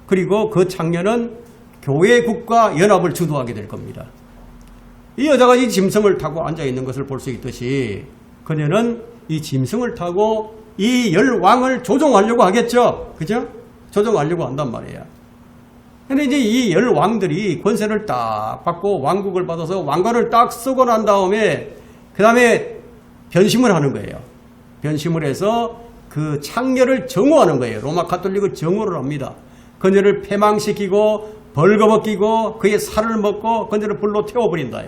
그리고 그 창녀는 교회국가 연합을 주도하게 될 겁니다. 이 여자가 이 짐승을 타고 앉아있는 것을 볼 수 있듯이 그녀는 이 짐승을 타고 이 10왕을 조종하려고 하겠죠. 그죠? 조종하려고 한단 말이에요. 근데 이제 이 10왕들이 권세를 딱 받고 왕국을 받아서 왕관을 딱 쓰고 난 다음에 그 다음에 변심을 하는 거예요. 변심을 해서 그 창녀를 정오하는 거예요. 로마 카톨릭을 정오를 합니다. 그녀를 패망시키고 벌거벗기고 그의 살을 먹고 그녀를 불로 태워버린다.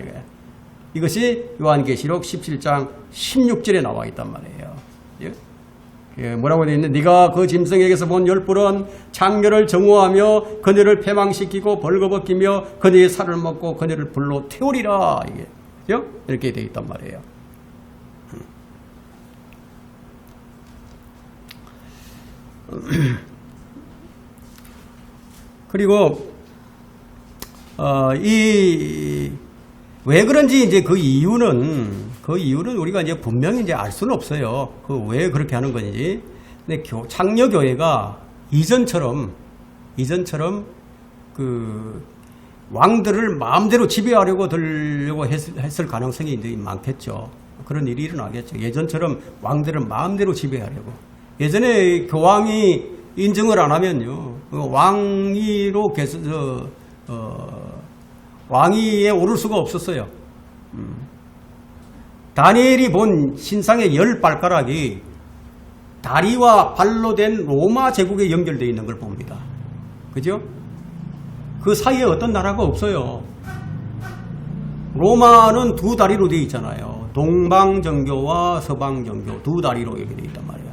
이것이 요한계시록 17장 16절에 나와 있단 말이에요. 예? 뭐라고 되어 있는데 네가 그 짐승에게서 본 열불은 창녀를 정오하며 그녀를 패망시키고 벌거벗기며 그녀의 살을 먹고 그녀를 불로 태우리라. 이게 그죠? 이렇게 되어 있단 말이에요. 그리고 왜 그런지 이제 그 이유는 우리가 이제 분명히 이제 알 수는 없어요. 그 왜 그렇게 하는 건지. 근데 창녀교회가 이전처럼 그 왕들을 마음대로 지배하려고 들려고 했을 가능성이 이제 많겠죠. 그런 일이 일어나겠죠. 예전처럼 왕들을 마음대로 지배하려고. 예전에 교황이 인정을 안 하면요, 왕위로 왕위에 오를 수가 없었어요. 다니엘이 본 신상의 10발가락이 다리와 발로 된 로마 제국에 연결되어 있는 걸 봅니다. 그죠? 그 사이에 어떤 나라가 없어요. 로마는 두 다리로 되어 있잖아요. 동방정교와 서방정교 두 다리로 이렇게 되어 있단 말이에요.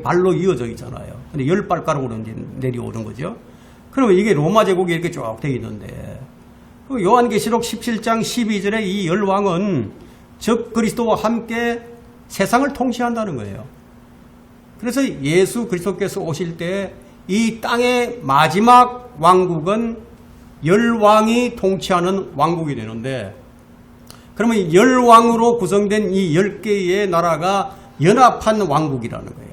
발로 이어져 있잖아요. 근데 10발가락으로 내려오는 거죠. 그러면 이게 로마 제국이 이렇게 쭉 되어 있는데, 요한계시록 17장 12절에 이 열왕은 적 그리스도와 함께 세상을 통치한다는 거예요. 그래서 예수 그리스도께서 오실 때 이 땅의 마지막 왕국은 열왕이 통치하는 왕국이 되는데, 그러면 열왕으로 구성된 이 10개의 나라가 연합한 왕국이라는 거예요.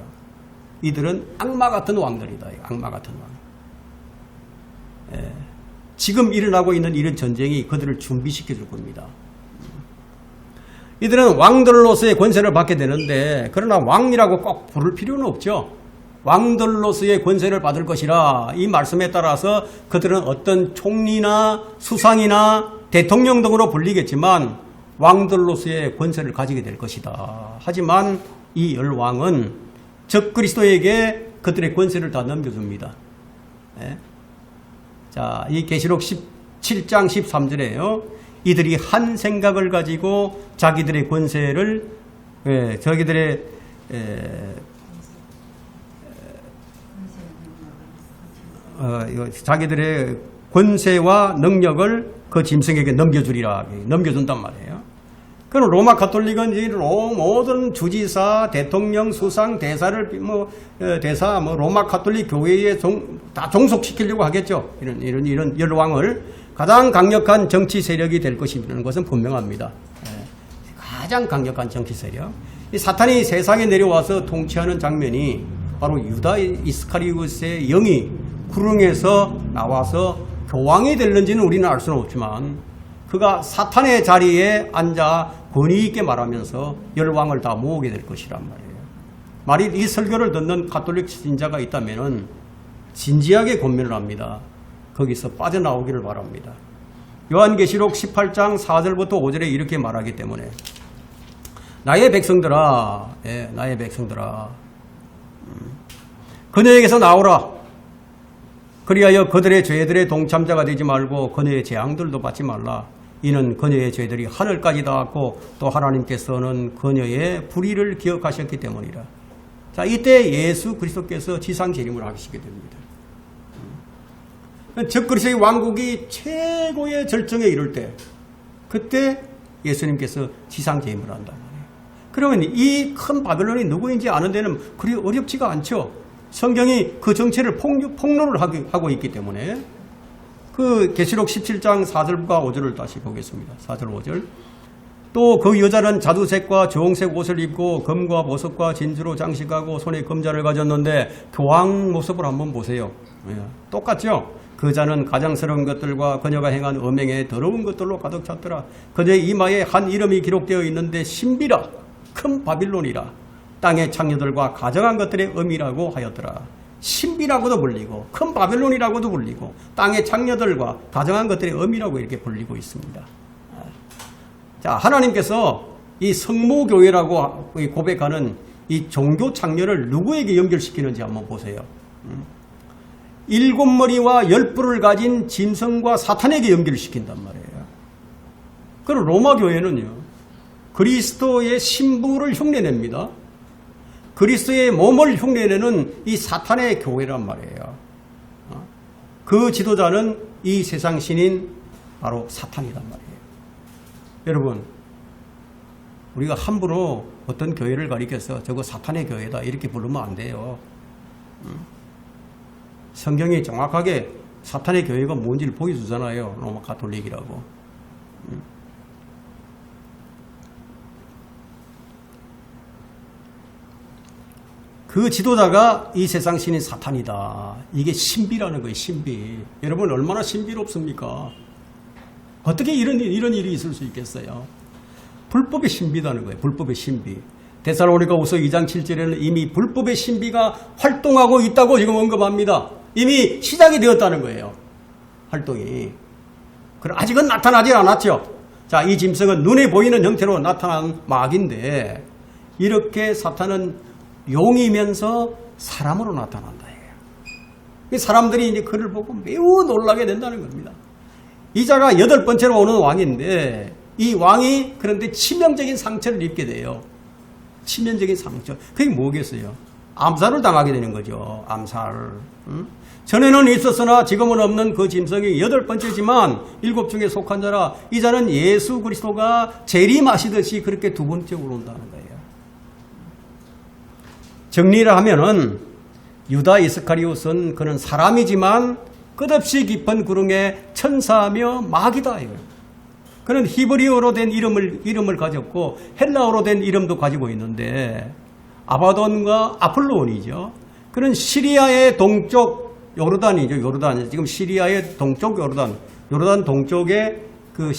이들은 악마 같은 왕들이다. 악마 같은 왕. 지금 일어나고 있는 이런 전쟁이 그들을 준비시켜 줄 겁니다. 이들은 왕들로서의 권세를 받게 되는데, 그러나 왕이라고 꼭 부를 필요는 없죠. 왕들로서의 권세를 받을 것이라 이 말씀에 따라서 그들은 어떤 총리나 수상이나 대통령 등으로 불리겠지만 왕들로서의 권세를 가지게 될 것이다. 하지만 이 열왕은 적 그리스도에게 그들의 권세를 다 넘겨줍니다. 자, 이 계시록 17장 13절에요. 이들이 한 생각을 가지고 자기들의 권세를 자기들의 권세와 능력을 그 짐승에게 넘겨주리라. 넘겨준단 말이에요. 그럼 로마 가톨릭은 모든 주지사, 대통령, 수상, 대사를 로마 가톨릭 교회에 다 종속시키려고 하겠죠. 이런 열왕을 가장 강력한 정치 세력이 될 것이라는 것은 분명합니다. 가장 강력한 정치 세력. 이 사탄이 세상에 내려와서 통치하는 장면이 바로 유다 이스카리ot의 영이 구릉에서 나와서 교황이 됐는지는 우리는 알 수는 없지만, 그가 사탄의 자리에 앉아 권위 있게 말하면서 열왕을 다 모으게 될 것이란 말이에요. 만일 이 설교를 듣는 가톨릭 신자가 있다면 진지하게 고민을 합니다. 거기서 빠져나오기를 바랍니다. 요한계시록 18장 4절부터 5절에 이렇게 말하기 때문에 나의 백성들아, 나의 백성들아, 그녀에게서 나오라. 그리하여 그들의 죄들의 동참자가 되지 말고 그녀의 재앙들도 받지 말라. 이는 그녀의 죄들이 하늘까지 닿았고 또 하나님께서는 그녀의 불의를 기억하셨기 때문이라. 자, 이때 예수 그리스도께서 지상 재림을 하시게 됩니다. 적 그리스도의 왕국이 최고의 절정에 이를 때, 그때 예수님께서 지상 재림을 한단 말이에요. 그러면 이 큰 바벨론이 누구인지 아는 데는 그리 어렵지가 않죠. 성경이 그 정체를 폭로를 하고 있기 때문에. 그 계시록 17장 4절과 5절을 다시 보겠습니다. 4절 5절. 또 그 여자는 자두색과 주홍색 옷을 입고 금과 보석과 진주로 장식하고 손에 금자를 가졌는데, 교황 모습을 한번 보세요. 똑같죠? 그 자는 가장스러운 것들과 그녀가 행한 음행에 더러운 것들로 가득 찼더라. 그녀의 이마에 한 이름이 기록되어 있는데 신비라, 큰 바빌론이라, 땅의 창녀들과 가정한 것들의 음이라고 하였더라. 신비라고도 불리고 큰 바벨론이라고도 불리고 땅의 창녀들과 가정한 것들의 음이라고 이렇게 불리고 있습니다. 자, 하나님께서 이 성모교회라고 고백하는 이 종교 창녀를 누구에게 연결시키는지 한번 보세요. 7머리와 10뿔을 가진 짐승과 사탄에게 연결시킨단 말이에요. 그리고 로마 교회는요, 그리스도의 신부를 흉내냅니다. 그리스도의 몸을 흉내내는 이 사탄의 교회란 말이에요. 그 지도자는 이 세상 신인 바로 사탄이란 말이에요. 여러분, 우리가 함부로 어떤 교회를 가리켜서 저거 사탄의 교회다 이렇게 부르면 안 돼요. 성경이 정확하게 사탄의 교회가 뭔지를 보여주잖아요. 로마 가톨릭이라고. 그 지도자가 이 세상 신인 사탄이다. 이게 신비라는 거예요. 신비. 여러분 얼마나 신비롭습니까? 어떻게 이런 일이 있을 수 있겠어요? 불법의 신비라는 거예요. 불법의 신비. 데살로니가후서 2장 7절에는 이미 불법의 신비가 활동하고 있다고 지금 언급합니다. 이미 시작이 되었다는 거예요. 활동이. 그럼 아직은 나타나지 않았죠. 자, 이 짐승은 눈에 보이는 형태로 나타난 마귀인데 이렇게 사탄은 용이면서 사람으로 나타난다. 사람들이 이제 그를 보고 매우 놀라게 된다는 겁니다. 이 자가 8번째로 오는 왕인데 이 왕이 그런데 치명적인 상처를 입게 돼요. 치명적인 상처. 그게 뭐겠어요? 암살을 당하게 되는 거죠. 암살. 전에는 있었으나 지금은 없는 그 짐승이 8번째지만 7 중에 속한 자라 이 자는 예수 그리스도가 재림하시듯이 그렇게 2번째로 온다는 거예요. 정리를 하면은 유다 이스카리옷은 그는 사람이지만 끝없이 깊은 구름의 천사며 마귀다. 그는 히브리어로 된 이름을 가졌고 헬라어로 된 이름도 가지고 있는데 아바돈과 아폴로온이죠. 그는 시리아의 동쪽 요르단이죠. 요르단. 지금 시리아의 동쪽 요르단 동쪽의 그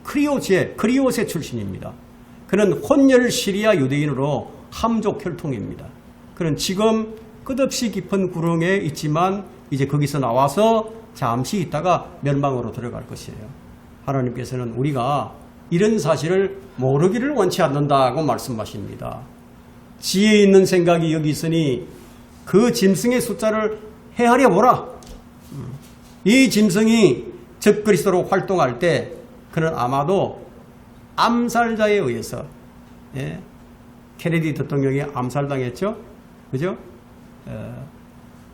크리옷의 출신입니다. 그는 혼혈 시리아 유대인으로 함족 혈통입니다. 그는 지금 끝없이 깊은 구렁에 있지만 이제 거기서 나와서 잠시 있다가 멸망으로 들어갈 것이에요. 하나님께서는 우리가 이런 사실을 모르기를 원치 않는다고 말씀하십니다. 지혜 있는 생각이 여기 있으니 그 짐승의 숫자를 헤아려 보라. 이 짐승이 적그리스도로 활동할 때 그는 아마도 암살자에 의해서 케네디 대통령이 암살당했죠. 그죠?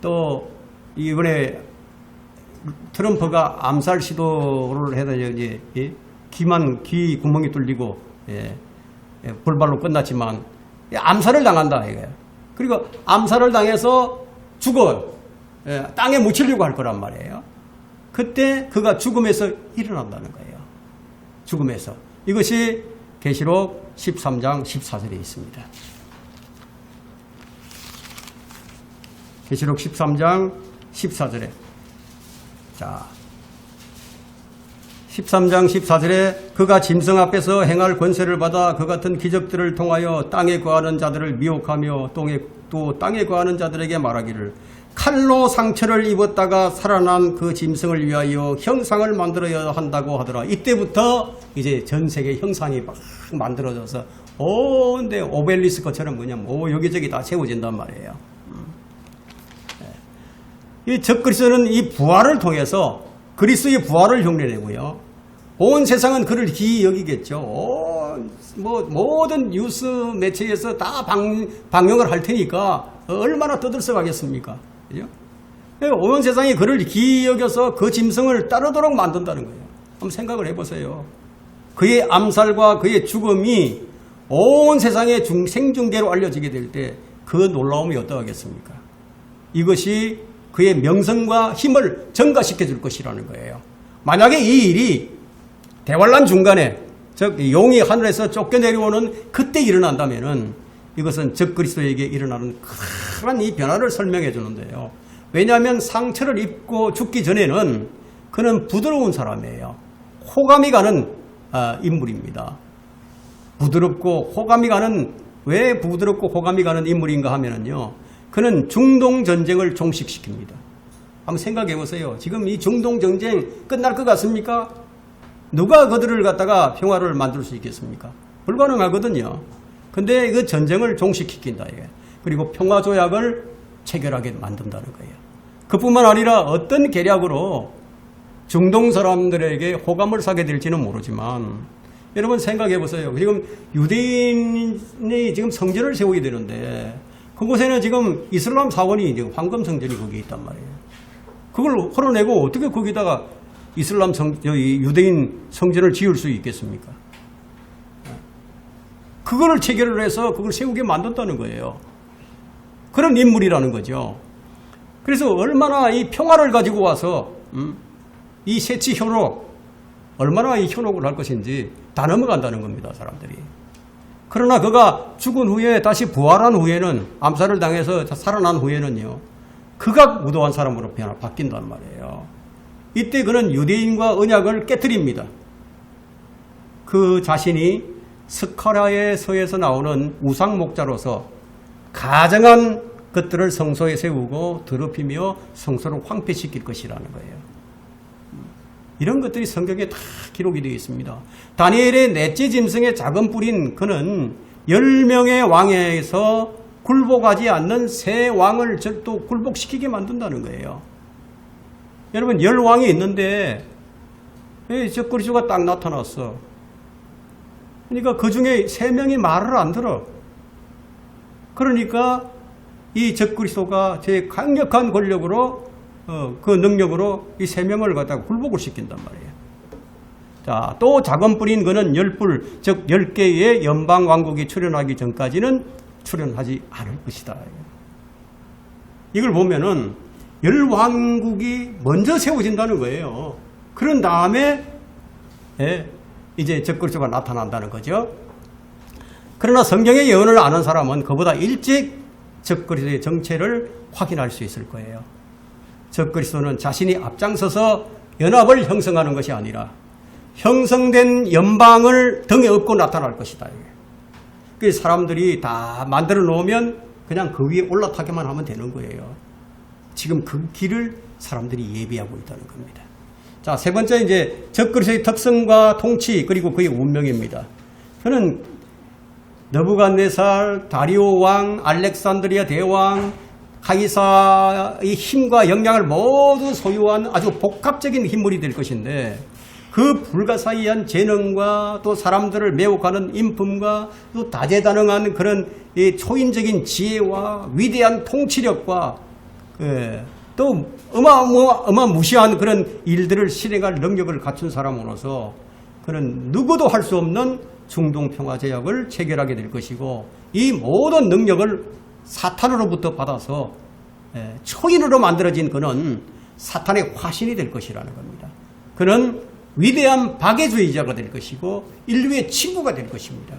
또 이번에 트럼프가 암살 시도를 해서 이제 귀 구멍이 뚫리고 불발로 끝났지만 암살을 당한다 이거예요. 그리고 암살을 당해서 죽어요. 땅에 묻히려고 할 거란 말이에요. 그때 그가 죽음에서 일어난다는 거예요. 죽음에서. 이것이 계시록 13장 14절에 있습니다. 계시록 13장 14절에 자 13장 14절에 그가 짐승 앞에서 행할 권세를 받아 그 같은 기적들을 통하여 땅에 거하는 자들을 미혹하며 또 땅에 거하는 자들에게 말하기를 칼로 상처를 입었다가 살아난 그 짐승을 위하여 형상을 만들어야 한다고 하더라. 이때부터 이제 전 세계 형상이 막 만들어져서 근데 오벨리스크처럼 그냥 여기저기 다 세워진단 말이에요. 이 적그리스도는 이 부활을 통해서 그리스도의 부활을 흉내내고요. 온 세상은 그를 기이 여기겠죠. 모든 뉴스 매체에서 다 방영을 할 테니까 얼마나 떠들썩하겠습니까? 그죠? 온 세상이 그를 기이 여겨서 그 짐승을 따르도록 만든다는 거예요. 한번 생각을 해보세요. 그의 암살과 그의 죽음이 온 세상의 생중계로 알려지게 될 때 그 놀라움이 어떠하겠습니까? 이것이 그의 명성과 힘을 증가시켜 줄 것이라는 거예요. 만약에 이 일이 대환란 중간에 즉 용이 하늘에서 쫓겨내려오는 그때 일어난다면은 이것은 적그리스도에게 일어나는 큰 이 변화를 설명해 주는데요. 왜냐하면 상처를 입고 죽기 전에는 그는 부드러운 사람이에요. 호감이 가는 인물입니다. 부드럽고 호감이 가는 왜 부드럽고 호감이 가는 인물인가 하면은요. 그는 중동 전쟁을 종식시킵니다. 한번 생각해 보세요. 지금 이 중동 전쟁 끝날 것 같습니까? 누가 그들을 갖다가 평화를 만들 수 있겠습니까? 불가능하거든요. 근데 그 전쟁을 종식시킨다. 그리고 평화조약을 체결하게 만든다는 거예요. 그뿐만 아니라 어떤 계략으로 중동 사람들에게 호감을 사게 될지는 모르지만 여러분 생각해 보세요. 지금 유대인이 지금 성전을 세우게 되는데 그곳에는 지금 이슬람 사원이 이제 황금 성전이 거기에 있단 말이에요. 그걸 헐어내고 어떻게 거기다가 이슬람 유대인 성전을 지을 수 있겠습니까? 그거를 체결을 해서 그걸 세우게 만든다는 거예요. 그런 인물이라는 거죠. 그래서 얼마나 이 평화를 가지고 와서 이 세치 현혹, 얼마나 이 현혹을 할 것인지 다 넘어간다는 겁니다, 사람들이. 그러나 그가 죽은 후에 다시 부활한 후에는, 암살을 당해서 살아난 후에는요, 그가 무도한 사람으로 바뀐단 말이에요. 이때 그는 유대인과 언약을 깨뜨립니다. 그 자신이 스카랴에서에서 나오는 우상목자로서 가정한 것들을 성소에 세우고 더럽히며 성소를 황폐시킬 것이라는 거예요. 이런 것들이 성경에 다 기록이 되어 있습니다. 다니엘의 넷째 짐승의 작은 뿔인 그는 10명의 왕에서 굴복하지 않는 새 왕을 또 굴복시키게 만든다는 거예요. 여러분, 10왕이 있는데 적그리스도가 딱 나타났어. 그러니까 그 중에 3명이 말을 안 들어. 그러니까 이 적그리스도가 제 강력한 권력으로 그 능력으로 이 3명을 갖다가 굴복을 시킨단 말이에요. 자, 또 작은 뿔인 그는 10뿔, 즉 10개의 연방 왕국이 출현하기 전까지는 출현하지 않을 것이다. 이걸 보면은 10왕국이 먼저 세워진다는 거예요. 그런 다음에 이제 적그리스도가 나타난다는 거죠. 그러나 성경의 예언을 아는 사람은 그보다 일찍 적그리스도의 정체를 확인할 수 있을 거예요. 적그리스도는 자신이 앞장서서 연합을 형성하는 것이 아니라 형성된 연방을 등에 업고 나타날 것이다. 그 사람들이 다 만들어 놓으면 그냥 그 위에 올라타기만 하면 되는 거예요. 지금 그 길을 사람들이 예비하고 있다는 겁니다. 자, 세 번째 이제 적그리스도의 특성과 통치 그리고 그의 운명입니다. 그는 느부갓네살, 다리오 왕, 알렉산드리아 대왕, 카이사의 힘과 역량을 모두 소유한 아주 복합적인 인물이 될 것인데 그 불가사의한 재능과 또 사람들을 매혹하는 인품과 또 다재다능한 그런 초인적인 지혜와 위대한 통치력과 또 어마무시한 그런 일들을 실행할 능력을 갖춘 사람으로서 그는 누구도 할 수 없는 중동평화제약을 체결하게 될 것이고 이 모든 능력을 사탄으로부터 받아서 초인으로 만들어진 그는 사탄의 화신이 될 것이라는 겁니다. 그는 위대한 박애주의자가 될 것이고 인류의 친구가 될 것입니다.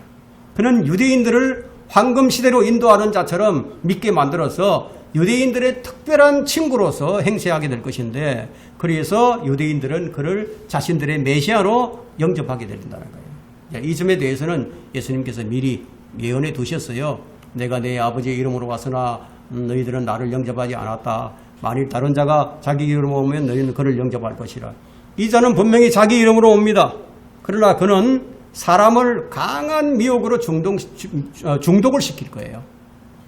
그는 유대인들을 황금시대로 인도하는 자처럼 믿게 만들어서 유대인들의 특별한 친구로서 행세하게 될 것인데 그래서 유대인들은 그를 자신들의 메시아로 영접하게 된다는 거예요. 이 점에 대해서는 예수님께서 미리 예언해 두셨어요. 내가 내 아버지의 이름으로 왔으나 너희들은 나를 영접하지 않았다. 만일 다른 자가 자기 이름으로 오면 너희는 그를 영접할 것이라. 이 자는 분명히 자기 이름으로 옵니다. 그러나 그는 사람을 강한 미혹으로 중독을 시킬 거예요.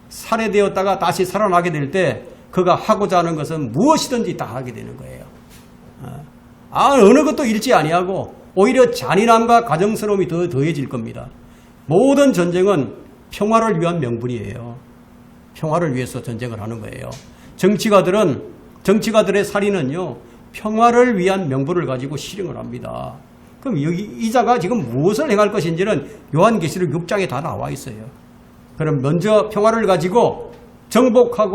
살해되었다가 다시 살아나게 될 때 그가 하고자 하는 것은 무엇이든지 다 하게 되는 거예요. 어느 것도 잃지 아니하고 오히려 잔인함과 가정스러움이 더 더해질 겁니다. 모든 전쟁은 평화를 위한 명분이에요. 평화를 위해서 전쟁을 하는 거예요. 정치가들의 살인은요, 평화를 위한 명분을 가지고 실행을 합니다. 그럼 이 자가 지금 무엇을 행할 것인지는 요한계시록 6장에 다 나와 있어요. 그럼 먼저 평화를 가지고 정복할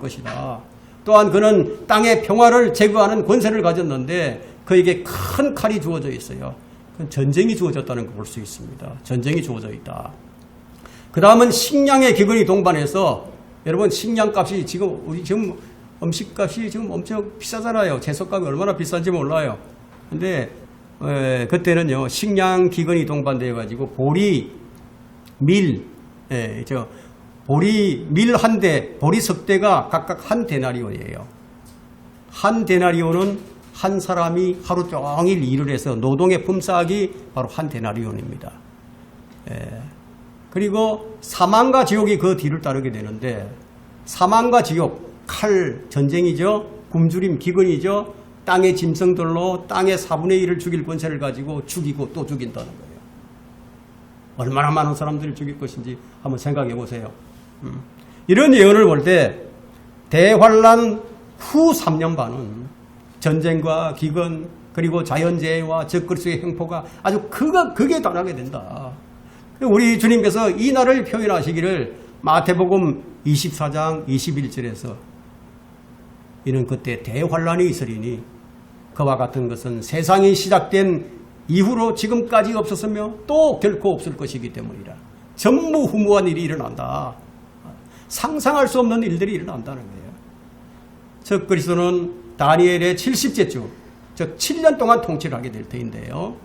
것이다. 또한 그는 땅의 평화를 제거하는 권세를 가졌는데 그에게 큰 칼이 주어져 있어요. 전쟁이 주어졌다는 걸 볼 수 있습니다. 전쟁이 주어져 있다. 그 다음은 식량의 기근이 동반해서 여러분 식량값이 지금 음식값이 지금 엄청 비싸잖아요. 채소값이 얼마나 비싼지 몰라요. 근데 그때는요 식량 기근이 동반되어 가지고 보리, 밀, 밀 한 대, 보리 석 대가 각각 한 데나리온이에요. 한 데나리온은 한 사람이 하루 종일 일을 해서 노동의 품삯이 바로 한 데나리온입니다. 그리고 사망과 지옥이 그 뒤를 따르게 되는데 사망과 지옥, 칼, 전쟁이죠. 굶주림, 기근이죠. 땅의 짐승들로 땅의 4분의 1을 죽일 권세를 가지고 죽이고 또 죽인다는 거예요. 얼마나 많은 사람들을 죽일 것인지 한번 생각해 보세요. 이런 예언을 볼 때 대환란 후 3년 반은 전쟁과 기근 그리고 자연재해와 적그리스도의 행포가 아주 극에 달하게 된다. 우리 주님께서 이 날을 표현하시기를 마태복음 24장 21절에서 이는 그때 대환란이 있으리니 그와 같은 것은 세상이 시작된 이후로 지금까지 없었으며 또 결코 없을 것이기 때문이라. 전무후무한 일이 일어난다. 상상할 수 없는 일들이 일어난다는 거예요. 적그리스도는 다니엘의 70째 주, 즉 7년 동안 통치를 하게 될 터인데요.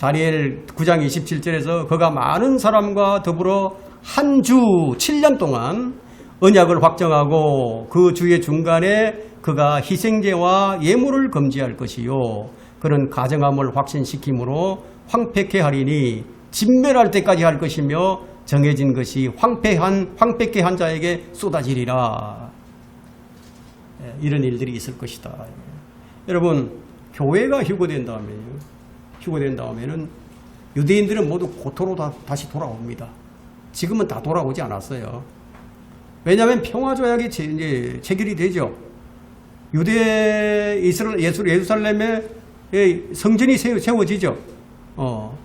다니엘 9장 27절에서 그가 많은 사람과 더불어 한 주 7년 동안 언약을 확정하고 그 주의 중간에 그가 희생제와 예물을 금지할 것이요 그는 가정함을 확신시킴으로 황폐케 하리니 진멸할 때까지 할 것이며 정해진 것이 황폐케 한 자에게 쏟아지리라. 이런 일들이 있을 것이다. 여러분, 교회가 휴거된 다음에는 유대인들은 모두 고토로 다시 돌아옵니다. 지금은 다 돌아오지 않았어요. 왜냐하면 평화조약이 이제 체결이 되죠. 예루살렘에 성전이 세워지죠.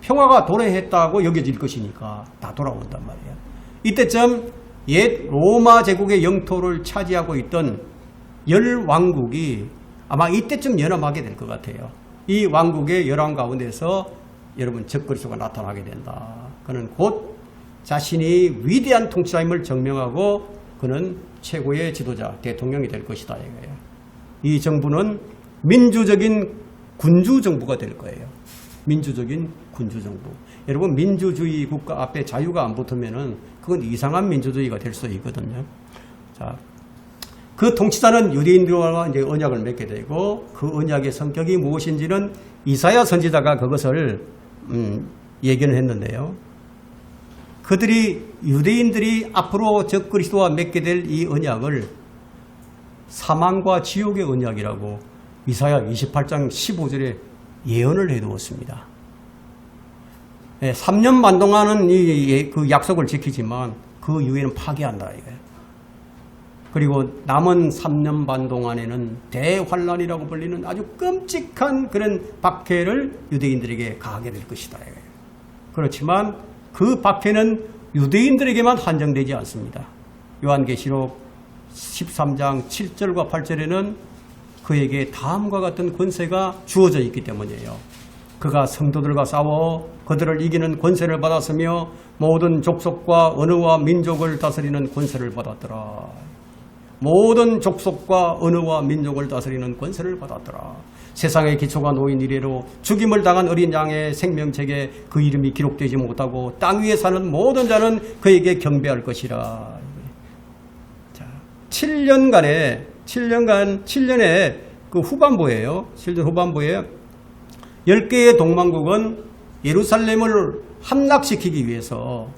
평화가 도래했다고 여겨질 것이니까 다 돌아온단 말이에요. 이때쯤 옛 로마 제국의 영토를 차지하고 있던 10왕국이 아마 이때쯤 연합하게 될 것 같아요. 이 왕국의 열왕 가운데서 여러분 적그리스도가 나타나게 된다. 그는 곧 자신이 위대한 통치자임을 증명하고 그는 최고의 지도자, 대통령이 될 것이다. 이거예요. 이 정부는 민주적인 군주정부가 될 거예요. 민주적인 군주정부. 여러분, 민주주의 국가 앞에 자유가 안 붙으면은 그건 이상한 민주주의가 될 수 있거든요. 자, 그 통치자는 유대인들과 이제 언약을 맺게 되고 그 언약의 성격이 무엇인지는 이사야 선지자가 그것을 예견을 했는데요. 유대인들이 앞으로 적그리스도와 맺게 될 이 언약을 사망과 지옥의 언약이라고 이사야 28장 15절에 예언을 해두었습니다. 3년 반 동안은 그 약속을 지키지만 그 이후에는 파괴한다 이거예요. 그리고 남은 3년 반 동안에는 대환란이라고 불리는 아주 끔찍한 그런 박해를 유대인들에게 가하게 될 것이다. 그렇지만 그 박해는 유대인들에게만 한정되지 않습니다. 요한계시록 13장 7절과 8절에는 그에게 다음과 같은 권세가 주어져 있기 때문이에요. 그가 성도들과 싸워 그들을 이기는 권세를 받았으며 모든 족속과 언어와 민족을 다스리는 권세를 받았더라. 모든 족속과 언어와 민족을 다스리는 권세를 받았더라. 세상의 기초가 놓인 이래로 죽임을 당한 어린 양의 생명책에 그 이름이 기록되지 못하고 땅 위에 사는 모든 자는 그에게 경배할 것이라. 자, 7년의 그 후반부예요. 7년 후반부에 10개의 동망국은 예루살렘을 함락시키기 위해서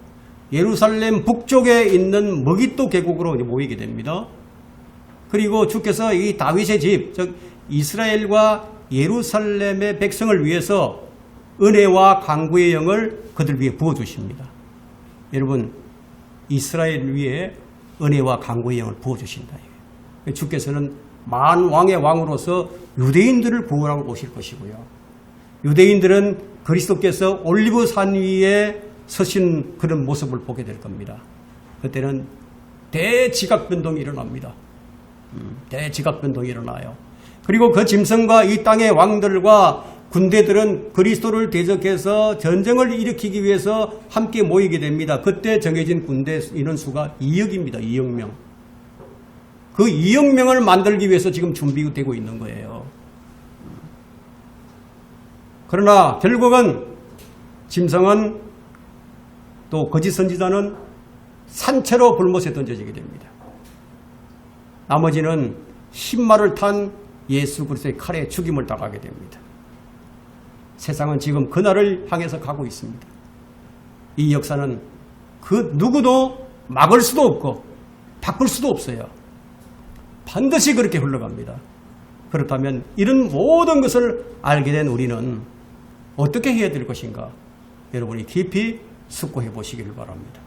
예루살렘 북쪽에 있는 머깃도 계곡으로 모이게 됩니다. 그리고 주께서 이 다윗의 집, 즉 이스라엘과 예루살렘의 백성을 위해서 은혜와 강구의 영을 그들 위에 부어주십니다. 여러분, 이스라엘 위에 은혜와 강구의 영을 부어주신다. 주께서는 만왕의 왕으로서 유대인들을 구원하고 오실 것이고요. 유대인들은 그리스도께서 올리브산 위에 서신 그런 모습을 보게 될 겁니다. 그때는 대지각변동이 일어납니다. 대지각변동이 일어나요. 그리고 그 짐승과 이 땅의 왕들과 군대들은 그리스도를 대적해서 전쟁을 일으키기 위해서 함께 모이게 됩니다. 그때 정해진 군대 인원수가 2억입니다. 2억 명. 그 2억 명을 만들기 위해서 지금 준비되고 있는 거예요. 그러나 결국은 짐승은 또 거짓 선지자는 산채로 불못에 던져지게 됩니다. 나머지는 흰말을 탄 예수 그리스도의 칼에 죽임을 당하게 됩니다. 세상은 지금 그날을 향해서 가고 있습니다. 이 역사는 그 누구도 막을 수도 없고 바꿀 수도 없어요. 반드시 그렇게 흘러갑니다. 그렇다면 이런 모든 것을 알게 된 우리는 어떻게 해야 될 것인가? 여러분이 깊이 숙고해 보시기를 바랍니다.